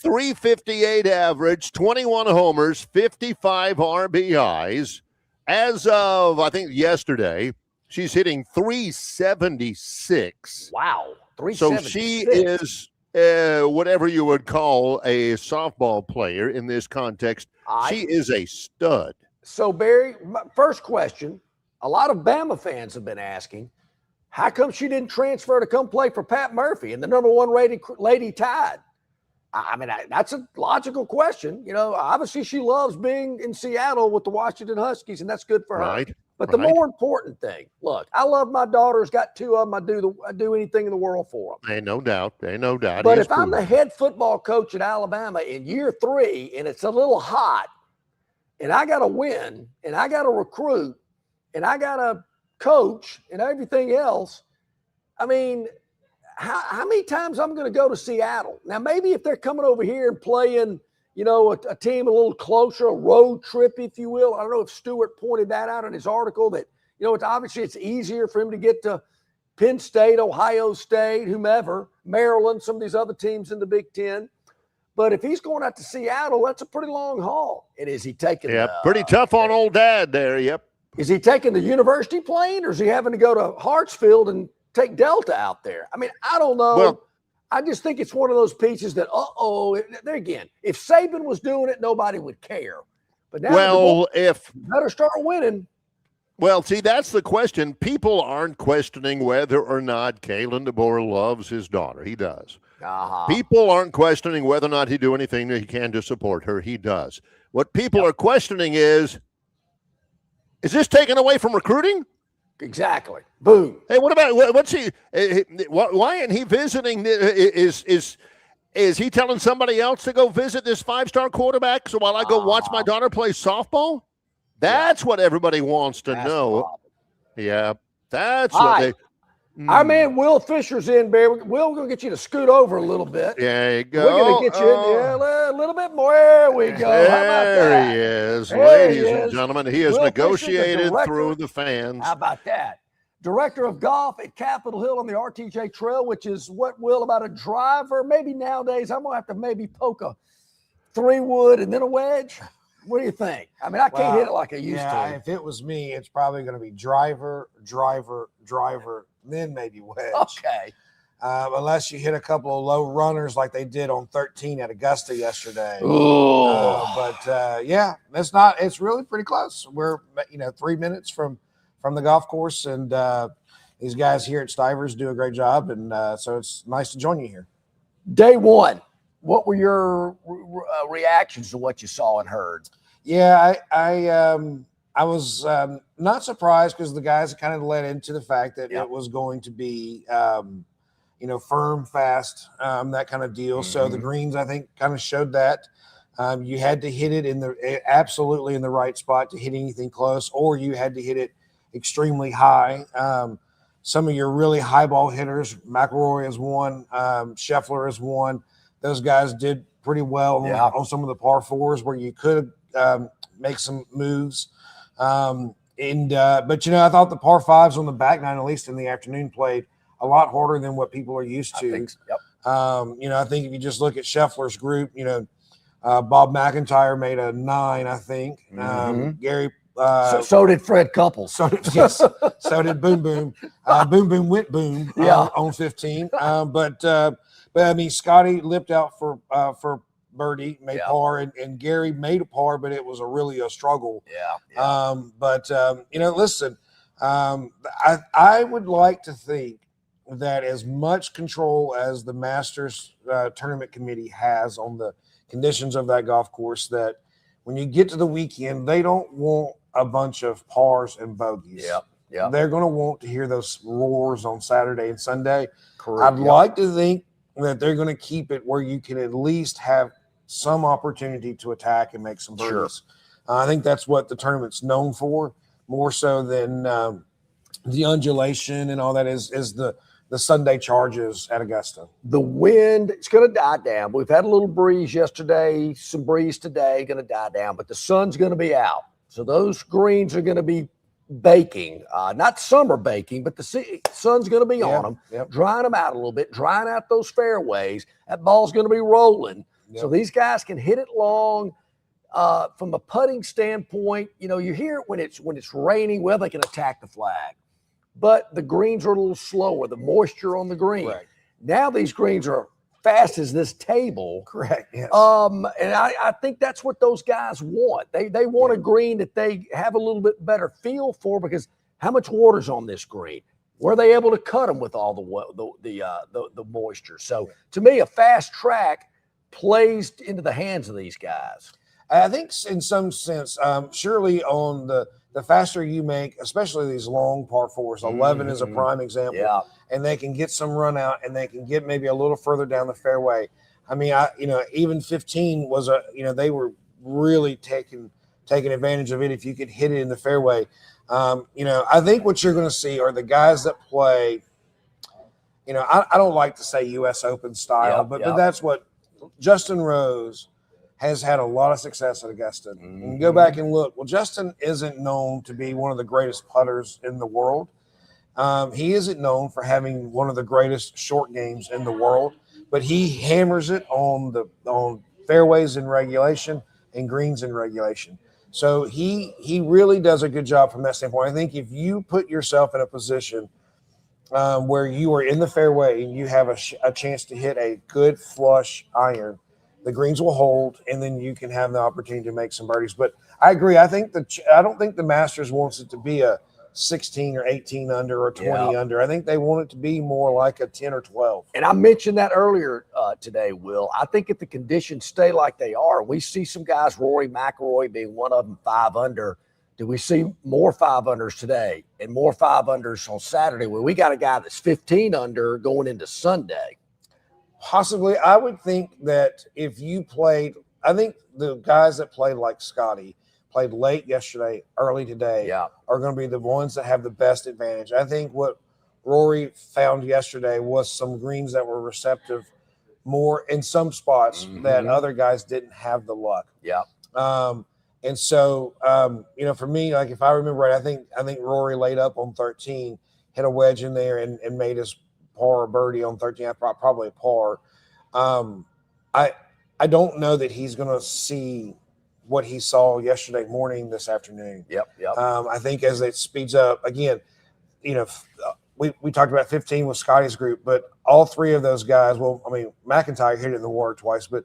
358 average, 21 homers, 55 RBIs. As of, I think, yesterday, she's hitting 376. Wow. 376. So she is whatever you would call a softball player in this context. She is a stud. So, Barry, my first question, a lot of Bama fans have been asking, how come she didn't transfer to come play for Pat Murphy and the number one rated Lady Tide? I mean, that's a logical question. You know, obviously she loves being in Seattle with the Washington Huskies, and that's good for her. But the more important thing, look, I love my daughters, got two of them. I do anything in the world for them. Ain't no doubt. But if I'm the head football coach at Alabama in year 3 and it's a little hot and I got to win and I got to recruit and I got to coach and everything else, I mean, how many times I'm going to go to Seattle? Now, maybe if they're coming over here and playing, you know, a team a little closer, a road trip, if you will. I don't know if Stewart pointed that out in his article that, you know, it's easier for him to get to Penn State, Ohio State, whomever, Maryland, some of these other teams in the Big Ten. But if he's going out to Seattle, that's a pretty long haul. And is he taking pretty tough on old dad there, Is he taking the university plane or is he having to go to Hartsfield and take Delta out there? I mean, I don't know. Well, I just think it's one of those pieces that, there again, if Saban was doing it, nobody would care. But now if better start winning. Well, see, that's the question. People aren't questioning whether or not Kalen DeBoer loves his daughter. He does. People aren't questioning whether or not he do anything that he can to support her. He does. What people are questioning is this taken away from recruiting? Exactly. Boom. Hey, what about what's he? Why isn't he visiting? Is he telling somebody else to go visit this 5-star quarterback? So while I go watch my daughter play softball, that's what everybody wants to know. Yeah, that's what they. Our man Will Fisher's in, Barry. Will, we're going to get you to scoot over a little bit. There you go. We're going to get you in there a little bit more. There we go. How about that? There he is. Ladies and gentlemen, he has negotiated through the fans. How about that? Director of golf at Capitol Hill on the RTJ Trail, which is what, Will, about a driver? Maybe nowadays I'm going to have to maybe poke a 3-wood and then a wedge. What do you think? I mean, I can't hit it like I used to. If it was me, it's probably going to be driver, then maybe wedge. Okay. Unless you hit a couple of low runners like they did on 13 at Augusta yesterday. It's really pretty close. We're 3 minutes from the golf course, and these guys here at Stivers do a great job, and so it's nice to join you here. Day one, what were your reactions to what you saw and heard? Yeah, I was not surprised because the guys kind of led into the fact that it was going to be firm, fast, that kind of deal. So the greens, I think, kind of showed that. You had to hit it absolutely in the right spot to hit anything close, or you had to hit it extremely high. Some of your really high ball hitters, McElroy is one, Scheffler is one. Those guys did pretty well on some of the par fours where you could make some moves. But I thought the par fives on the back nine, at least in the afternoon, played a lot harder than what people are used to. I think so. I think if you just look at Scheffler's group, Bob McIntyre made a 9, I think. Gary. So did Fred Couples. So did Boom Boom. Boom Boom went boom on 15. But I mean, Scotty lipped out for birdie, made par, and Gary made a par, but it was a struggle. Listen, I would like to think that as much control as the Masters tournament committee has on the conditions of that golf course, that when you get to the weekend, they don't want a bunch of pars and bogeys. They're going to want to hear those roars on Saturday and Sunday. Correct. I'd like to think that they're going to keep it where you can at least have some opportunity to attack and make some birdies. I think that's what the tournament's known for, more so than the undulation and all that is the Sunday charges at Augusta. The wind, it's going to die down. We've had a little breeze yesterday, some breeze today, going to die down, but the sun's going to be out. So those greens are going to be baking, not summer baking, but the sun's going to be on them, drying them out a little bit, drying out those fairways. That ball's going to be rolling. So these guys can hit it long. From a putting standpoint, you hear it when it's raining. Well, they can attack the flag, but the greens are a little slower. The moisture on the green. Right. Now these greens are fast as this table. Correct. Yes. And I think that's what those guys want. They want a green that they have a little bit better feel for, because how much water's on this green? Were they able to cut them with all the moisture? So to me, a fast track plays into the hands of these guys. I think in some sense, surely on the faster you make, especially these long par fours, 11 is a prime example, and they can get some run out and they can get maybe a little further down the fairway. I mean, even 15 was they were really taking advantage of it if you could hit it in the fairway. I think what you're going to see are the guys that play, I don't like to say U.S. Open style, but that's what Justin Rose has had a lot of success at Augusta. And you go back and look, well, Justin isn't known to be one of the greatest putters in the world. He isn't known for having one of the greatest short games in the world, but he hammers it on fairways in regulation and greens in regulation. So he really does a good job from that standpoint. I think if you put yourself in a position where you are in the fairway and you have a chance to hit a good flush iron, the greens will hold, and then you can have the opportunity to make some birdies. But I agree. I don't think the Masters wants it to be a 16 or 18 under or 20 under. I think they want it to be more like a 10 or 12. And I mentioned that earlier today, Will. I think if the conditions stay like they are, we see some guys, Rory McIlroy being one of them, 5 under. Do we see more 5 unders today and more 5 unders on Saturday, where we got a guy that's 15 under going into Sunday? Possibly. I would think that if you played, I think the guys that played like Scotty, played late yesterday, early today, are going to be the ones that have the best advantage. I think what Rory found yesterday was some greens that were receptive more in some spots that other guys didn't have the luck. And so, for me, like if I remember right, I think Rory laid up on 13, hit a wedge in there and made his par or birdie on 13. Probably a par. I don't know that he's going to see what he saw yesterday morning, this afternoon. Yep. I think as it speeds up, again, we talked about 15 with Scotty's group, but all three of those guys, McIntyre hit it in the water twice, but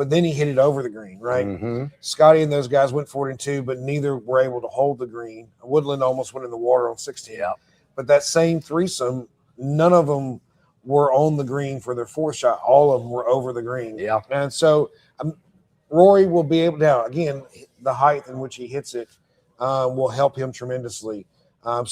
then he hit it over the green, right? Mm-hmm. Scotty and those guys went for it in 2, but neither were able to hold the green. Woodland almost went in the water on 16. Yeah. But that same threesome, none of them were on the green for their 4th shot. All of them were over the green. Yeah. And so Rory will be able to, now, again, the height in which he hits it will help him tremendously. I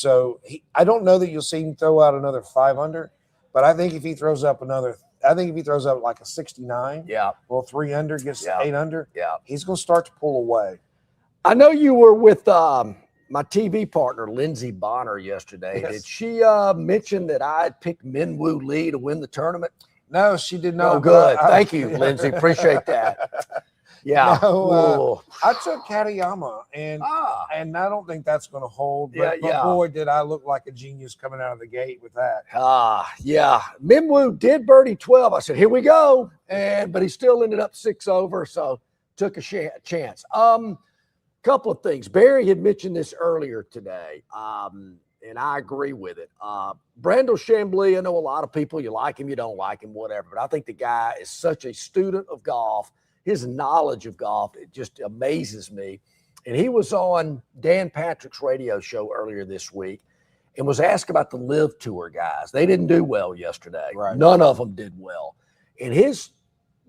don't know that you'll see him throw out another 5 under, but I think if he throws up like a 69, well, 3 under gets 8 under, he's going to start to pull away. I know you were with my TV partner, Lindsey Bonner, yesterday. Yes. Did she mention that I had picked Minwoo Lee to win the tournament? No, she did not. Oh, good. Thank you, Lindsey. Appreciate that. Yeah. No, I took Katayama, and I don't think that's going to hold. But boy, did I look like a genius coming out of the gate with that. Yeah. Minwoo did birdie 12. I said, here we go. But he still ended up 6 over, so took a chance. Couple of things. Barry had mentioned this earlier today, and I agree with it. Brandel Chambly, I know a lot of people, you like him, you don't like him, whatever, but I think the guy is such a student of golf. His knowledge of golf, it just amazes me. And he was on Dan Patrick's radio show earlier this week and was asked about the Live Tour guys. They didn't do well yesterday. Right. None of them did well. And his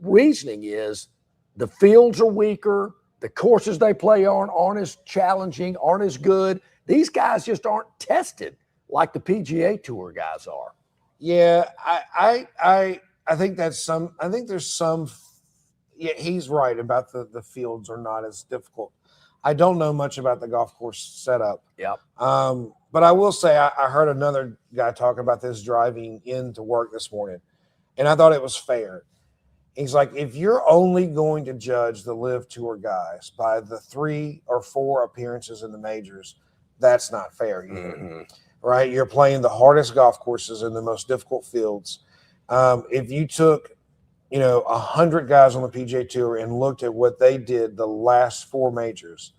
reasoning is the fields are weaker. The courses they play on aren't as challenging, aren't as good. These guys just aren't tested like the PGA Tour guys are. Yeah, I think there's some. Yeah, he's right about the fields are not as difficult. I don't know much about the golf course setup. Yep. But I will say I heard another guy talking about this driving into work this morning, and I thought it was fair. He's like, if you're only going to judge the Live Tour guys by the 3 or 4 appearances in the majors, that's not fair either, right? You're playing the hardest golf courses in the most difficult fields. If you took 100 guys on the PGA Tour and looked at what they did the last 4 majors,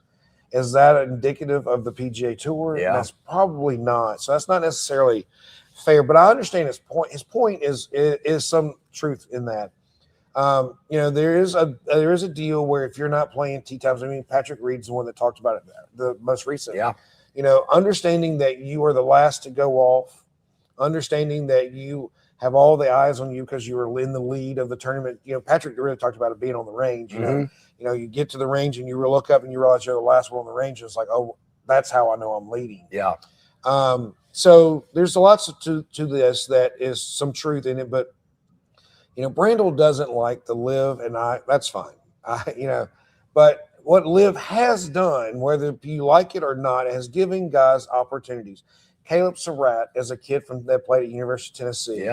is that indicative of the PGA Tour? Yeah. That's probably not. So that's not necessarily fair, but I understand his point. His point is some truth in that. There is a deal where if you're not playing tee times, Patrick Reed's the one that talked about it the most recent. Yeah. Understanding that you are the last to go off, understanding that you have all the eyes on you because you were in the lead of the tournament. Patrick really talked about it being on the range. You get to the range and you look up and you realize you're the last one on the range. And it's like, oh, that's how I know I'm leading. Yeah. So there's lots to this that is some truth in it, but Brandel doesn't like the Live, and that's fine. But what Live has done, whether you like it or not, has given guys opportunities. Caleb Surratt, as a kid that played at University of Tennessee,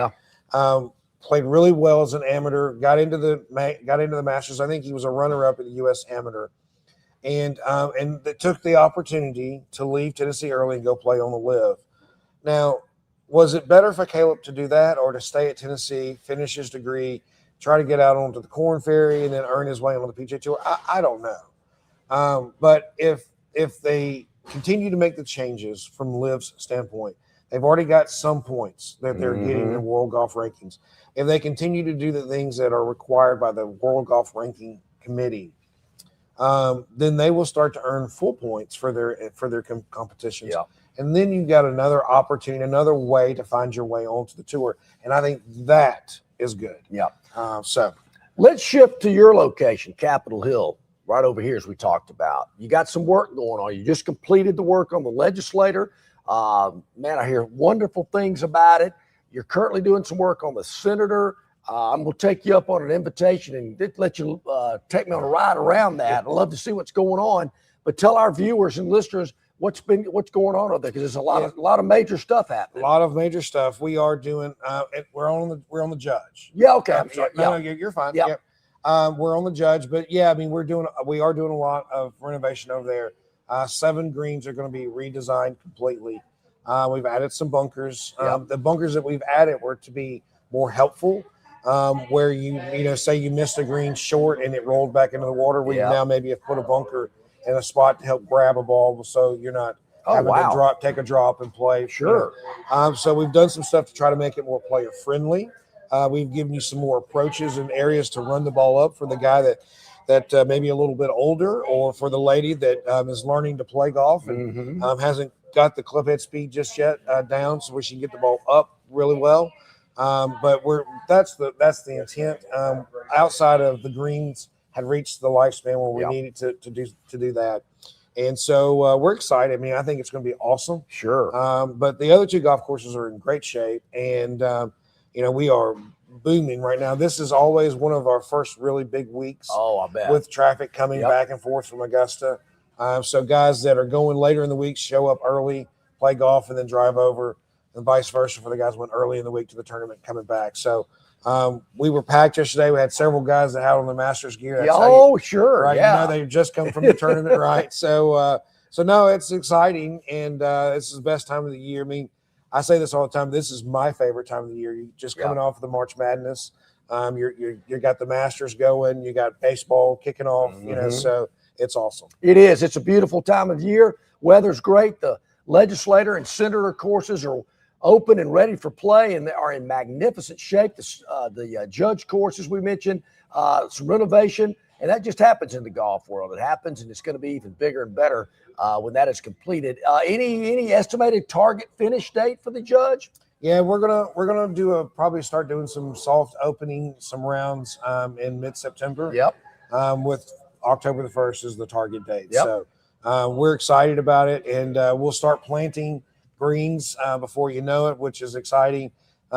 played really well as an amateur. Got into the Masters. I think he was a runner-up at the U.S. Amateur, and took the opportunity to leave Tennessee early and go play on the Live. Now, was it better for Caleb to do that or to stay at Tennessee, finish his degree, try to get out onto the Corn Ferry, and then earn his way on the PGA Tour? I don't know. But if they continue to make the changes from Liv's standpoint, they've already got some points that they're getting in the World Golf Rankings. If they continue to do the things that are required by the World Golf Ranking Committee, then they will start to earn full points for their competitions. Yeah. And then you've got another opportunity, another way to find your way onto the tour. And I think that is good. Yeah. So let's shift to your location, Capitol Hill, right over here, as we talked about. You got some work going on. You just completed the work on the legislator. Man, I hear wonderful things about it. You're currently doing some work on the senator. I'm going to take you up on an invitation and let you take me on a ride around that. I'd love to see what's going on. But tell our viewers and listeners what's going on over there, because there's a lot of major stuff happening. A lot of major stuff. We are doing. We're on the judge. Yeah. Okay. I'm sorry. sorry. No, you're fine. Yeah. Yep. We're on the judge, but we are doing a lot of renovation over there. 7 greens are going to be redesigned completely. We've added some bunkers. The bunkers that we've added were to be more helpful. Where say you missed a green short and it rolled back into the water. We now maybe have put a bunker in a spot to help grab a ball, so you're not having to take a drop and play. Sure. So we've done some stuff to try to make it more player friendly. We've given you some more approaches and areas to run the ball up for the guy that maybe a little bit older, or for the lady that is learning to play golf and hasn't got the club head speed just yet down, so we can get the ball up really well. But that's the intent. Outside of the greens had reached the lifespan where we needed to do that. And so we're excited. I mean, I think it's going to be awesome. Sure. But the other two golf courses are in great shape, and we are booming right now. This is always one of our first really big weeks. Oh, I bet. With traffic coming back and forth from Augusta. So guys that are going later in the week show up early, play golf, and then drive over, and vice versa for the guys who went early in the week to the tournament coming back. So we were packed yesterday. We had several guys that had on the Masters gear. Sure. Right. Yeah. They've just come from the tournament, right? So no, it's exciting, and this is the best time of the year. I mean, I say this all the time. This is my favorite time of the year. You're just coming off of the March Madness. You got the Masters going. You got baseball kicking off. So it's awesome. It is. It's a beautiful time of year. Weather's great. The legislator and senator courses are open and ready for play, and they are in magnificent shape. The judge courses we mentioned, some renovation, and that just happens in the golf world. It happens, and it's going to be even bigger and better when that is completed. Any estimated target finish date for the judge? Yeah, we're gonna probably start doing some soft opening, some rounds in mid-September. Yep. With October the 1st is the target date. Yep. So we're excited about it, and we'll start planting greens before you know it, which is exciting.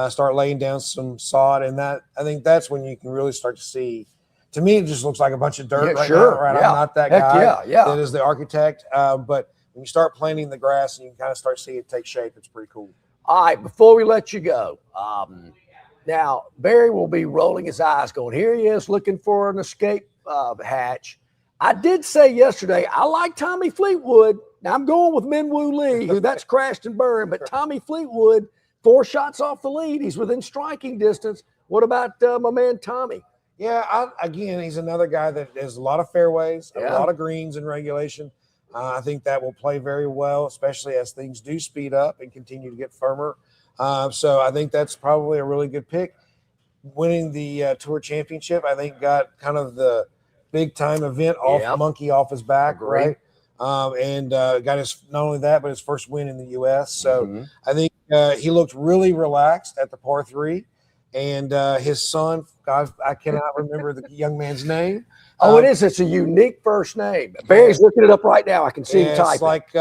Start laying down some sod, and I think that's when you can really start to see. To me, it just looks like a bunch of dirt now. Right? Yeah. I'm not that guy that is the architect, but when you start planting the grass and you can kind of start seeing it take shape, it's pretty cool. All right, before we let you go, now Barry will be rolling his eyes going, here he is looking for an escape hatch. I did say yesterday, I like Tommy Fleetwood. Now I'm going with Minwoo Lee, who that's crashed and burned, but Tommy Fleetwood, 4 shots off the lead. He's within striking distance. What about my man Tommy? Yeah, again, he's another guy that has a lot of fairways, a lot of greens in regulation. I think that will play very well, especially as things do speed up and continue to get firmer. So I think that's probably a really good pick. Winning the Tour Championship, I think, got kind of the big-time event monkey off his back, right? And got his not only that, but his first win in the U.S. So I think he looked really relaxed at the par 3. And his son, God, I cannot remember the young man's name. It is. It's a unique first name. Barry's looking it up right now. I can see him typing. It's like,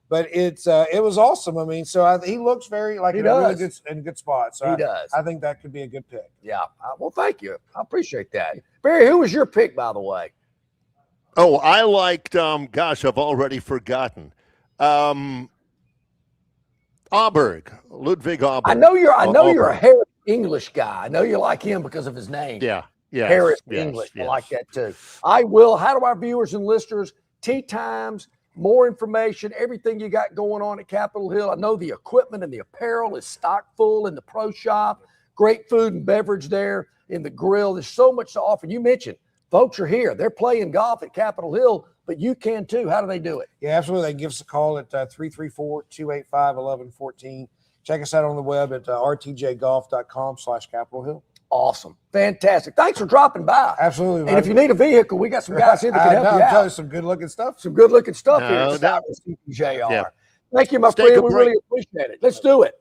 but it was awesome. I mean, so he looks very like in a really good spot. So he does. I think that could be a good pick. Yeah. Well, thank you. I appreciate that. Barry, who was your pick, by the way? Oh, I liked. Gosh, I've already forgotten. Ludwig Auberg. I know you're a Harris English guy. I know you like him because of his name. Yeah. Harris English. I like that too. I will. How do our viewers and listeners, tee times, more information, everything you got going on at Capitol Hill? I know the equipment and the apparel is stock full in the pro shop. Great food and beverage there in the grill. There's so much to offer. You mentioned folks are here. They're playing golf at Capitol Hill, but you can too. How do they do it? Yeah, absolutely. They give us a call at 334-285-1114. Check us out on the web at rtjgolf.com/Capitol Hill. Awesome. Fantastic. Thanks for dropping by. Absolutely. And if you need a vehicle, we got some guys here that can help you out. Tell you some good-looking stuff. Some good-looking stuff here at CPJR. Yeah. Thank you, my friend. We really appreciate it. Let's do it.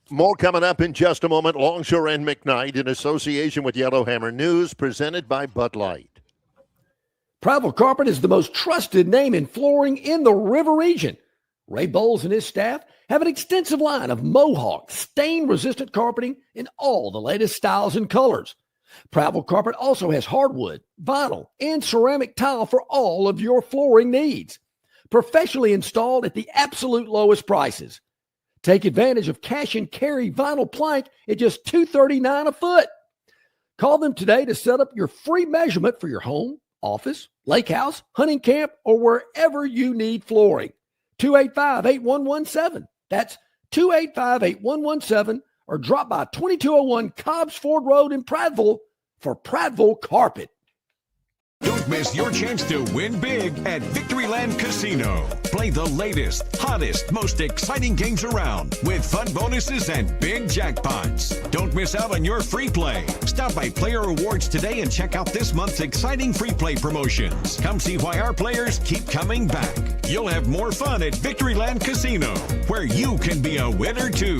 More coming up in just a moment. Longshore McKnight in association with Yellowhammer News, presented by Bud Light. Pravel Carpet is the most trusted name in flooring in the River region. Ray Bowles and his staff have an extensive line of Mohawk, stain-resistant carpeting in all the latest styles and colors. Pravel Carpet also has hardwood, vinyl, and ceramic tile for all of your flooring needs. Professionally installed at the absolute lowest prices. Take advantage of cash and carry vinyl plank at just $239 a foot. Call them today to set up your free measurement for your home, office, lake house, hunting camp, or wherever you need flooring. 285-8117. That's 285-8117, or drop by 2201 Cobbs Ford Road in Prattville for Prattville Carpet. Don't miss your chance to win big at Victoryland Casino. Play the latest, hottest, most exciting games around with fun bonuses and big jackpots. Don't miss out on your free play. Stop by Player Rewards today and check out this month's exciting free play promotions. Come see why our players keep coming back. You'll have more fun at Victoryland Casino, where you can be a winner too.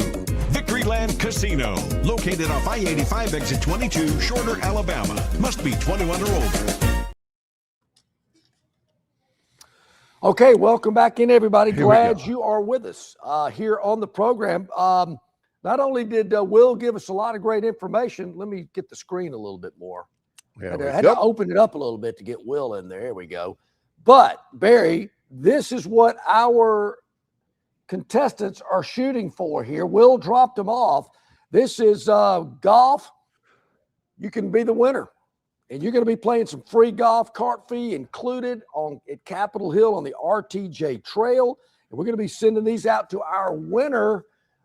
Victoryland Casino, located off I-85 exit 22, Shorter, Alabama. Must be 21 or older. Okay, welcome back in, everybody. Glad you are with us here on the program. Not only did Will give us a lot of great information, let me get the screen a little bit more. I had to open it up a little bit to get Will in there. There we go. But, Barry, this is what our contestants are shooting for here. Will dropped them off. This is golf. You can be the winner. And you're going to be playing some free golf, cart fee included at Capitol Hill on the RTJ Trail. And we're going to be sending these out to our winner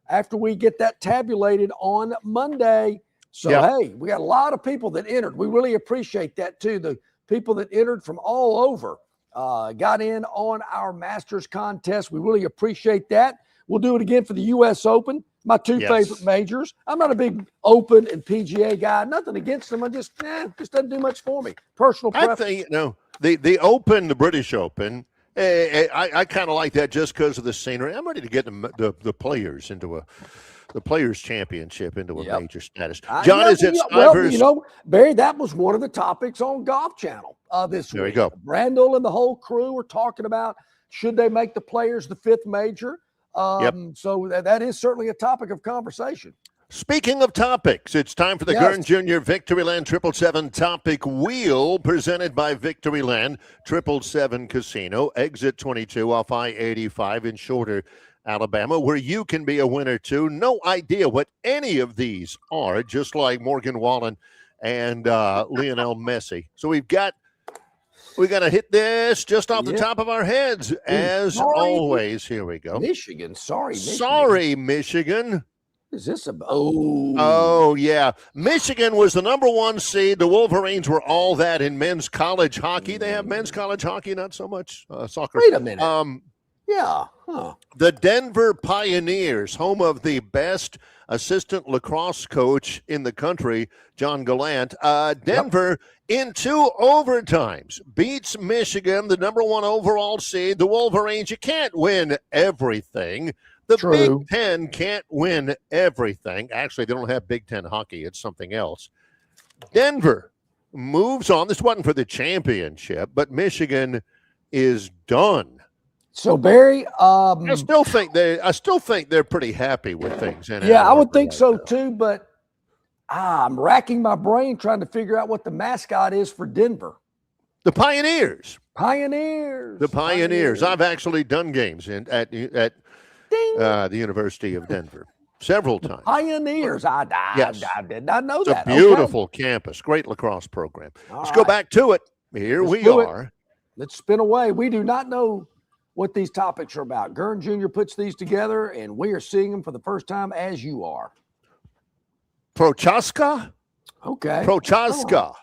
after we get that tabulated on Monday. So, hey, we got a lot of people that entered. We really appreciate that, too. The people that entered from all over got in on our Masters contest. We really appreciate that. We'll do it again for the U.S. Open. My two favorite majors. I'm not a big Open and PGA guy. Nothing against them. I just doesn't do much for me. Personal preference. I think, the Open, the British Open, I kind of like that just because of the scenery. I'm ready to get the players into the Players Championship into a major status. John, is it Stivers? Well, Barry, that was one of the topics on Golf Channel this week. There you go. Brandel and the whole crew were talking about, should they make the Players the fifth major? So that is certainly a topic of conversation. Speaking of topics, it's time for the Gurn Jr. Victoryland 777 Topic Wheel, presented by Victoryland 777 Casino, exit 22 off I-85 in Shorter, Alabama, where you can be a winner too. No idea what any of these are, just like Morgan Wallen and Lionel Messi. So we got to hit this just off the top of our heads, as always. Here we go. Michigan. Sorry, Michigan. Is this a Oh, yeah. Michigan was the number one seed. The Wolverines were all that in men's college hockey. They have men's college hockey, not so much soccer. Wait a minute. The Denver Pioneers, home of the best assistant lacrosse coach in the country, John Gallant. Denver, in 2 overtimes, beats Michigan, the number one overall seed. The Wolverines, you can't win everything. The Big Ten can't win everything. Actually, they don't have Big Ten hockey. It's something else. Denver moves on. This wasn't for the championship, but Michigan is done. So, Barry, I still think they're pretty happy with things. I would think so too. But I'm racking my brain trying to figure out what the mascot is for Denver. The Pioneers. The Pioneers. I've actually done games at the University of Denver several times. Pioneers. I did not know that. It's a beautiful campus. Great lacrosse program. Let's go back to it. Here we are. Let's spin away. We do not know what these topics are about. Gurn Jr. puts these together, and we are seeing them for the first time, as you are. Prochaska? Okay. Prochaska.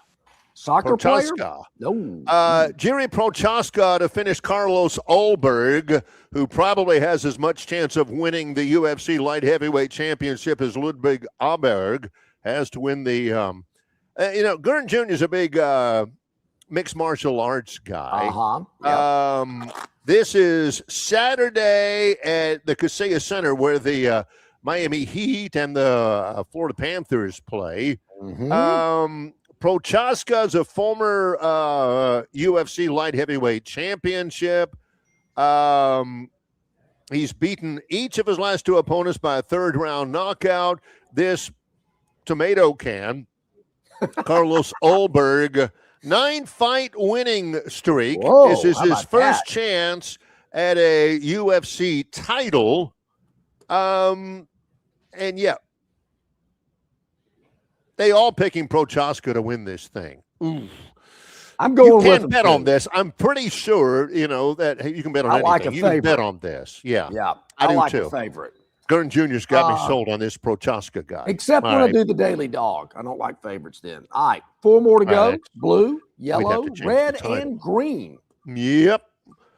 Soccer player? No. Jerry Prochaska to finish Carlos Ulberg, who probably has as much chance of winning the UFC light heavyweight championship as Ludwig Aberg has to win the Gurn Jr. is a big mixed martial arts guy. This is Saturday at the Kaseya Center, where the Miami Heat and the Florida Panthers play. Prochaska is a former UFC light heavyweight championship. He's beaten each of his last 2 opponents by a 3rd-round knockout. This tomato can, Carlos Ulberg, 9-fight winning streak. This is his first chance at a UFC title. They all picking Prochaska to win this thing. Ooh. I'm going you with can bet on this. I'm pretty sure, you know, that you can bet on anything. Like a you can bet favorite. on this. Yeah. Yeah. I do like too. a favorite. Gurn Jr.'s got me sold on this Prochaska guy. Except when I do the Daily Dog. I don't like favorites then. All right. 4 more to go. Blue, yellow, red, and green. Yep.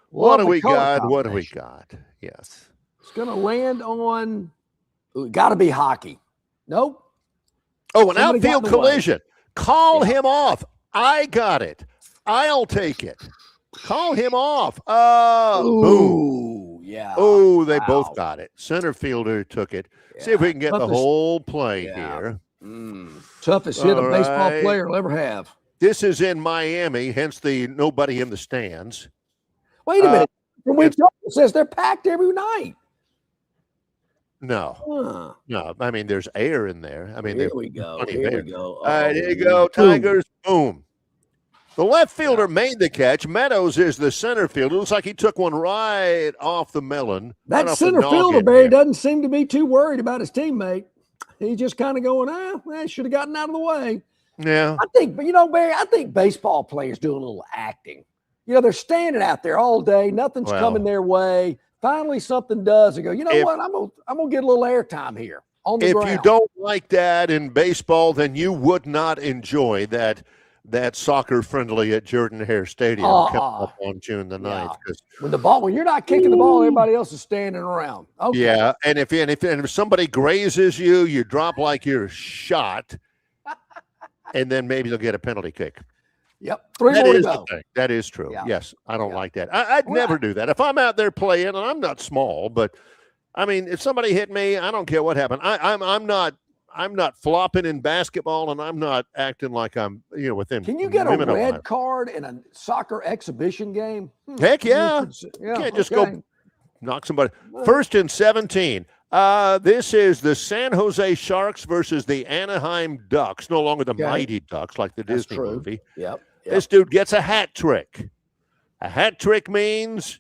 What do we got? What do we got? Yes. It's going to land on, got to be hockey. Nope. Oh, an outfield collision. Call him off. I got it. I'll take it. Call him off. Boom. Yeah. Oh, they both got it. Center fielder took it. Yeah. See if we can get the whole play here. Toughest hit a baseball player will ever have. This is in Miami, hence the nobody in the stands. Wait a minute. When we talk, it says they're packed every night. No. No. I mean, there's air in there. I mean, here we go. Here we go. All right, here you go. Tigers. Boom. The left fielder made the catch. Meadows is the center fielder. It looks like he took one right off the melon. That center fielder, Barry, doesn't seem to be too worried about his teammate. He's just kind of going, I should have gotten out of the way. Yeah. I think, Barry, I think baseball players do a little acting. You know, they're standing out there all day. Nothing's coming their way. Finally, something does. They go, you know what? I'm gonna get a little airtime here on the ground. If you don't like that in baseball, then you would not enjoy that soccer friendly at Jordan Hare Stadium coming up on June the 9th. When you're not kicking the ball, everybody else is standing around. Okay. Yeah, and if somebody grazes you, you drop like you're shot, and then maybe they'll get a penalty kick. Yep. 3 more to go. That is true. Yeah. Yes, I don't like that. I'd never do that. If I'm out there playing, and I'm not small, but I mean, if somebody hit me, I don't care what happened. I'm not flopping in basketball, and I'm not acting like I'm within. Can you get a red card in a soccer exhibition game? Heck yeah! You can't just go knock somebody. 1st and 17. This is the San Jose Sharks versus the Anaheim Ducks. No longer the Mighty Ducks like the Disney movie. Yep. This dude gets a hat trick. A hat trick means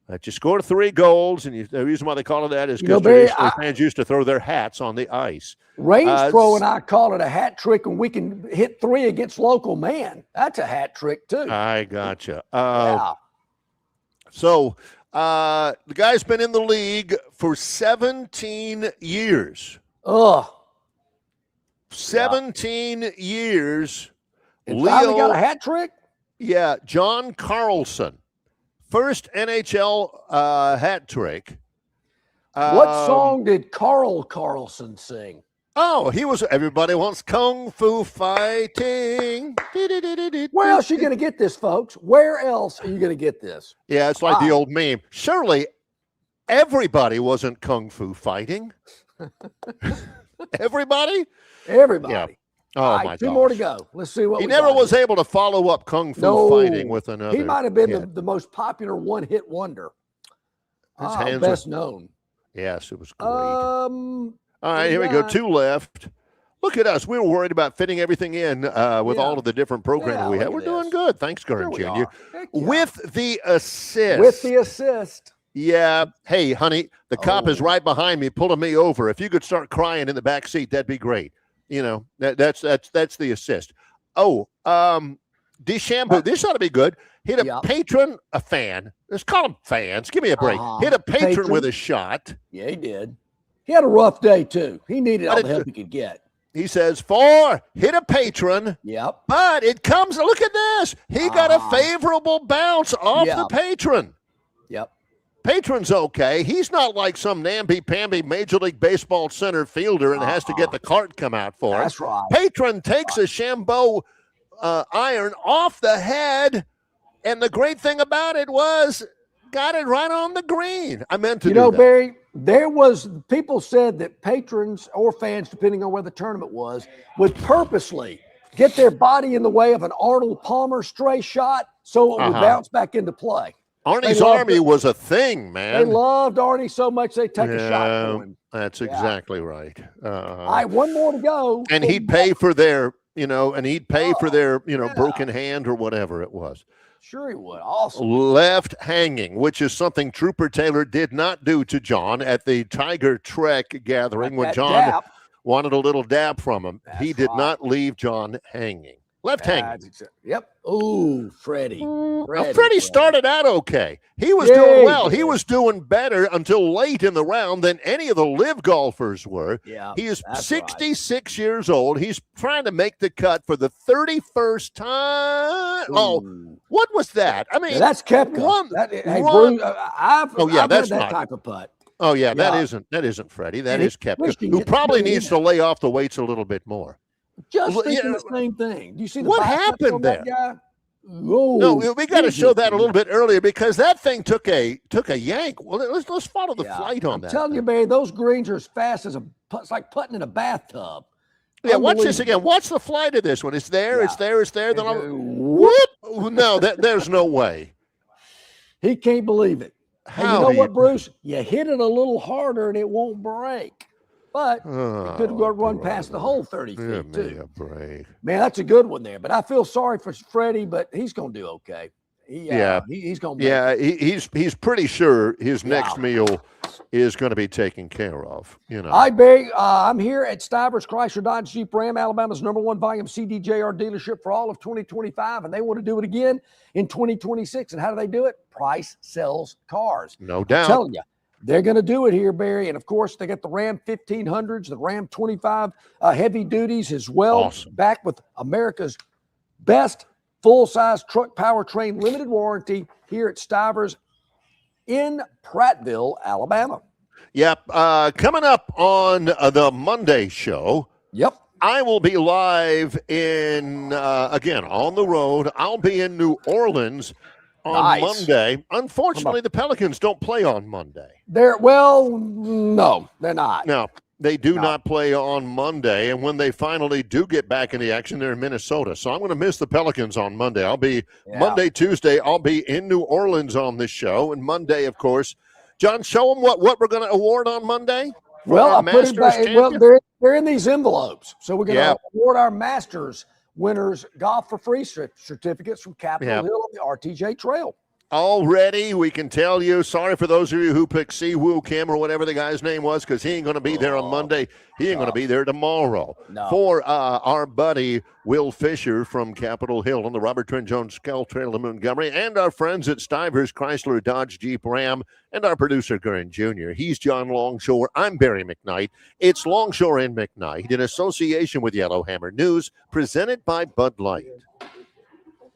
that you scored 3 goals, and the reason why they call it that is because traditionally fans used to throw their hats on the ice. Range Pro and I call it a hat trick, and we can hit 3 against local man. That's a hat trick too. I gotcha. So the guy's been in the league for 17 years. 17 years. And finally got a hat trick? Yeah, John Carlson. First NHL hat trick. What song did Carl Carlson sing? Oh, he was Everybody Wants Kung Fu Fighting. Where else are you going to get this, folks? Where else are you going to get this? Yeah, it's like the old meme. Surely everybody wasn't Kung Fu Fighting. Everybody? Everybody. Yeah. Oh, my God. 2 more to go. Let's see what he never was able to follow up Kung Fu Fighting with another. He might have been the most popular one-hit wonder. Best known. Yes, it was great. All right, here we go. 2 left. Look at us. We were worried about fitting everything in with all of the different programming we have. We're doing good. Thanks, Gurn Jr. With the assist. Yeah. Hey, honey, the cop is right behind me, pulling me over. If you could start crying in the back seat, that'd be great. You know, that's the assist. DeChambeau, this ought to be good. Hit a patron, a fan. Let's call them fans. Give me a break. Hit a patron with a shot. Yeah, he did. He had a rough day, too. He needed all the help he could get. He says, hit a patron. Yep. But it comes, look at this. He got a favorable bounce off the patron. Yep. Patron's okay. He's not like some namby-pamby Major League Baseball center fielder and has to get the cart come out for him. That's right. Patron takes a Chambeau iron off the head, and the great thing about it was got it right on the green. I meant to do that. Barry, people said that patrons or fans, depending on where the tournament was, would purposely get their body in the way of an Arnold Palmer stray shot so it would bounce back into play. Arnie's Army was a thing, man. They loved Arnie so much they take a shot for him. That's exactly right. All right, 1 more to go. And he'd pay for their, broken hand or whatever it was. Sure he would. Awesome. Left hanging, which is something Trooper Taylor did not do to John at the Tiger Trek gathering when John wanted a little dab from him. He did not leave John hanging. Left hand. Yep. Ooh, Freddie. Freddie started out okay. He was doing well. He was doing better until late in the round than any of the live golfers were. Yeah, he is 66 years old. He's trying to make the cut for the 31st time. Ooh. Oh, what was that? I mean, that's Koepka. Bruce, I've that's had that not type of putt. Oh yeah, that isn't Freddie. That is Koepka, who probably needs to lay off the weights a little bit more. Just thinking the same thing. Do you see what happened there? Whoa, no, we got to show that a little bit earlier because that thing took a yank. Well, let's follow the flight on that. I'm telling you, Barry, those greens are as fast as it's like putting in a bathtub. Yeah, watch this again. Watch the flight of this one. It's there. It's there. It's there. Then what? No, there's no way. He can't believe it. How and you know what, Bruce? You hit it a little harder and it won't break. But it could run past the whole 30 feet, Give too. me a break. Man, that's a good one there. But I feel sorry for Freddie, but he's going to do okay. He's going to he's pretty sure his next meal is going to be taken care of. You know. I'm here at Stivers Chrysler Dodge Jeep Ram, Alabama's #1 volume CDJR dealership for all of 2025, and they want to do it again in 2026. And how do they do it? Price sells cars. No doubt. I'm telling you. They're going to do it here, Barry. And, of course, they got the Ram 1500s, the Ram 25 heavy duties as well. Awesome. Back with America's best full-size truck powertrain limited warranty here at Stivers in Prattville, Alabama. Yep. Coming up on the Monday show. Yep. I will be live again, on the road. I'll be in New Orleans on Monday. Unfortunately, the Pelicans don't play on Monday. No, they're not. No, they do not play on Monday. And when they finally do get back in the action, they're in Minnesota. So I'm going to miss the Pelicans on Monday. I'll be Monday, Tuesday. I'll be in New Orleans on this show. And Monday, of course, John, show them what we're going to award on Monday. Well, I put it back. Well, they're in these envelopes. So we're going to award our Masters winners golf for free certificates from Capitol Hill on the RTJ Trail. Already, we can tell you, sorry for those of you who picked Siwoo Kim or whatever the guy's name was, because he ain't going to be there on Monday. He ain't going to be there tomorrow. No. For our buddy Will Fisher from Capitol Hill on the Robert Trent Jones Skull Trail in Montgomery, and our friends at Stivers Chrysler Dodge Jeep Ram, and our producer Gurn Jr. He's John Longshore. I'm Barry McKnight. It's Longshore and McKnight in association with Yellowhammer News, presented by Bud Light.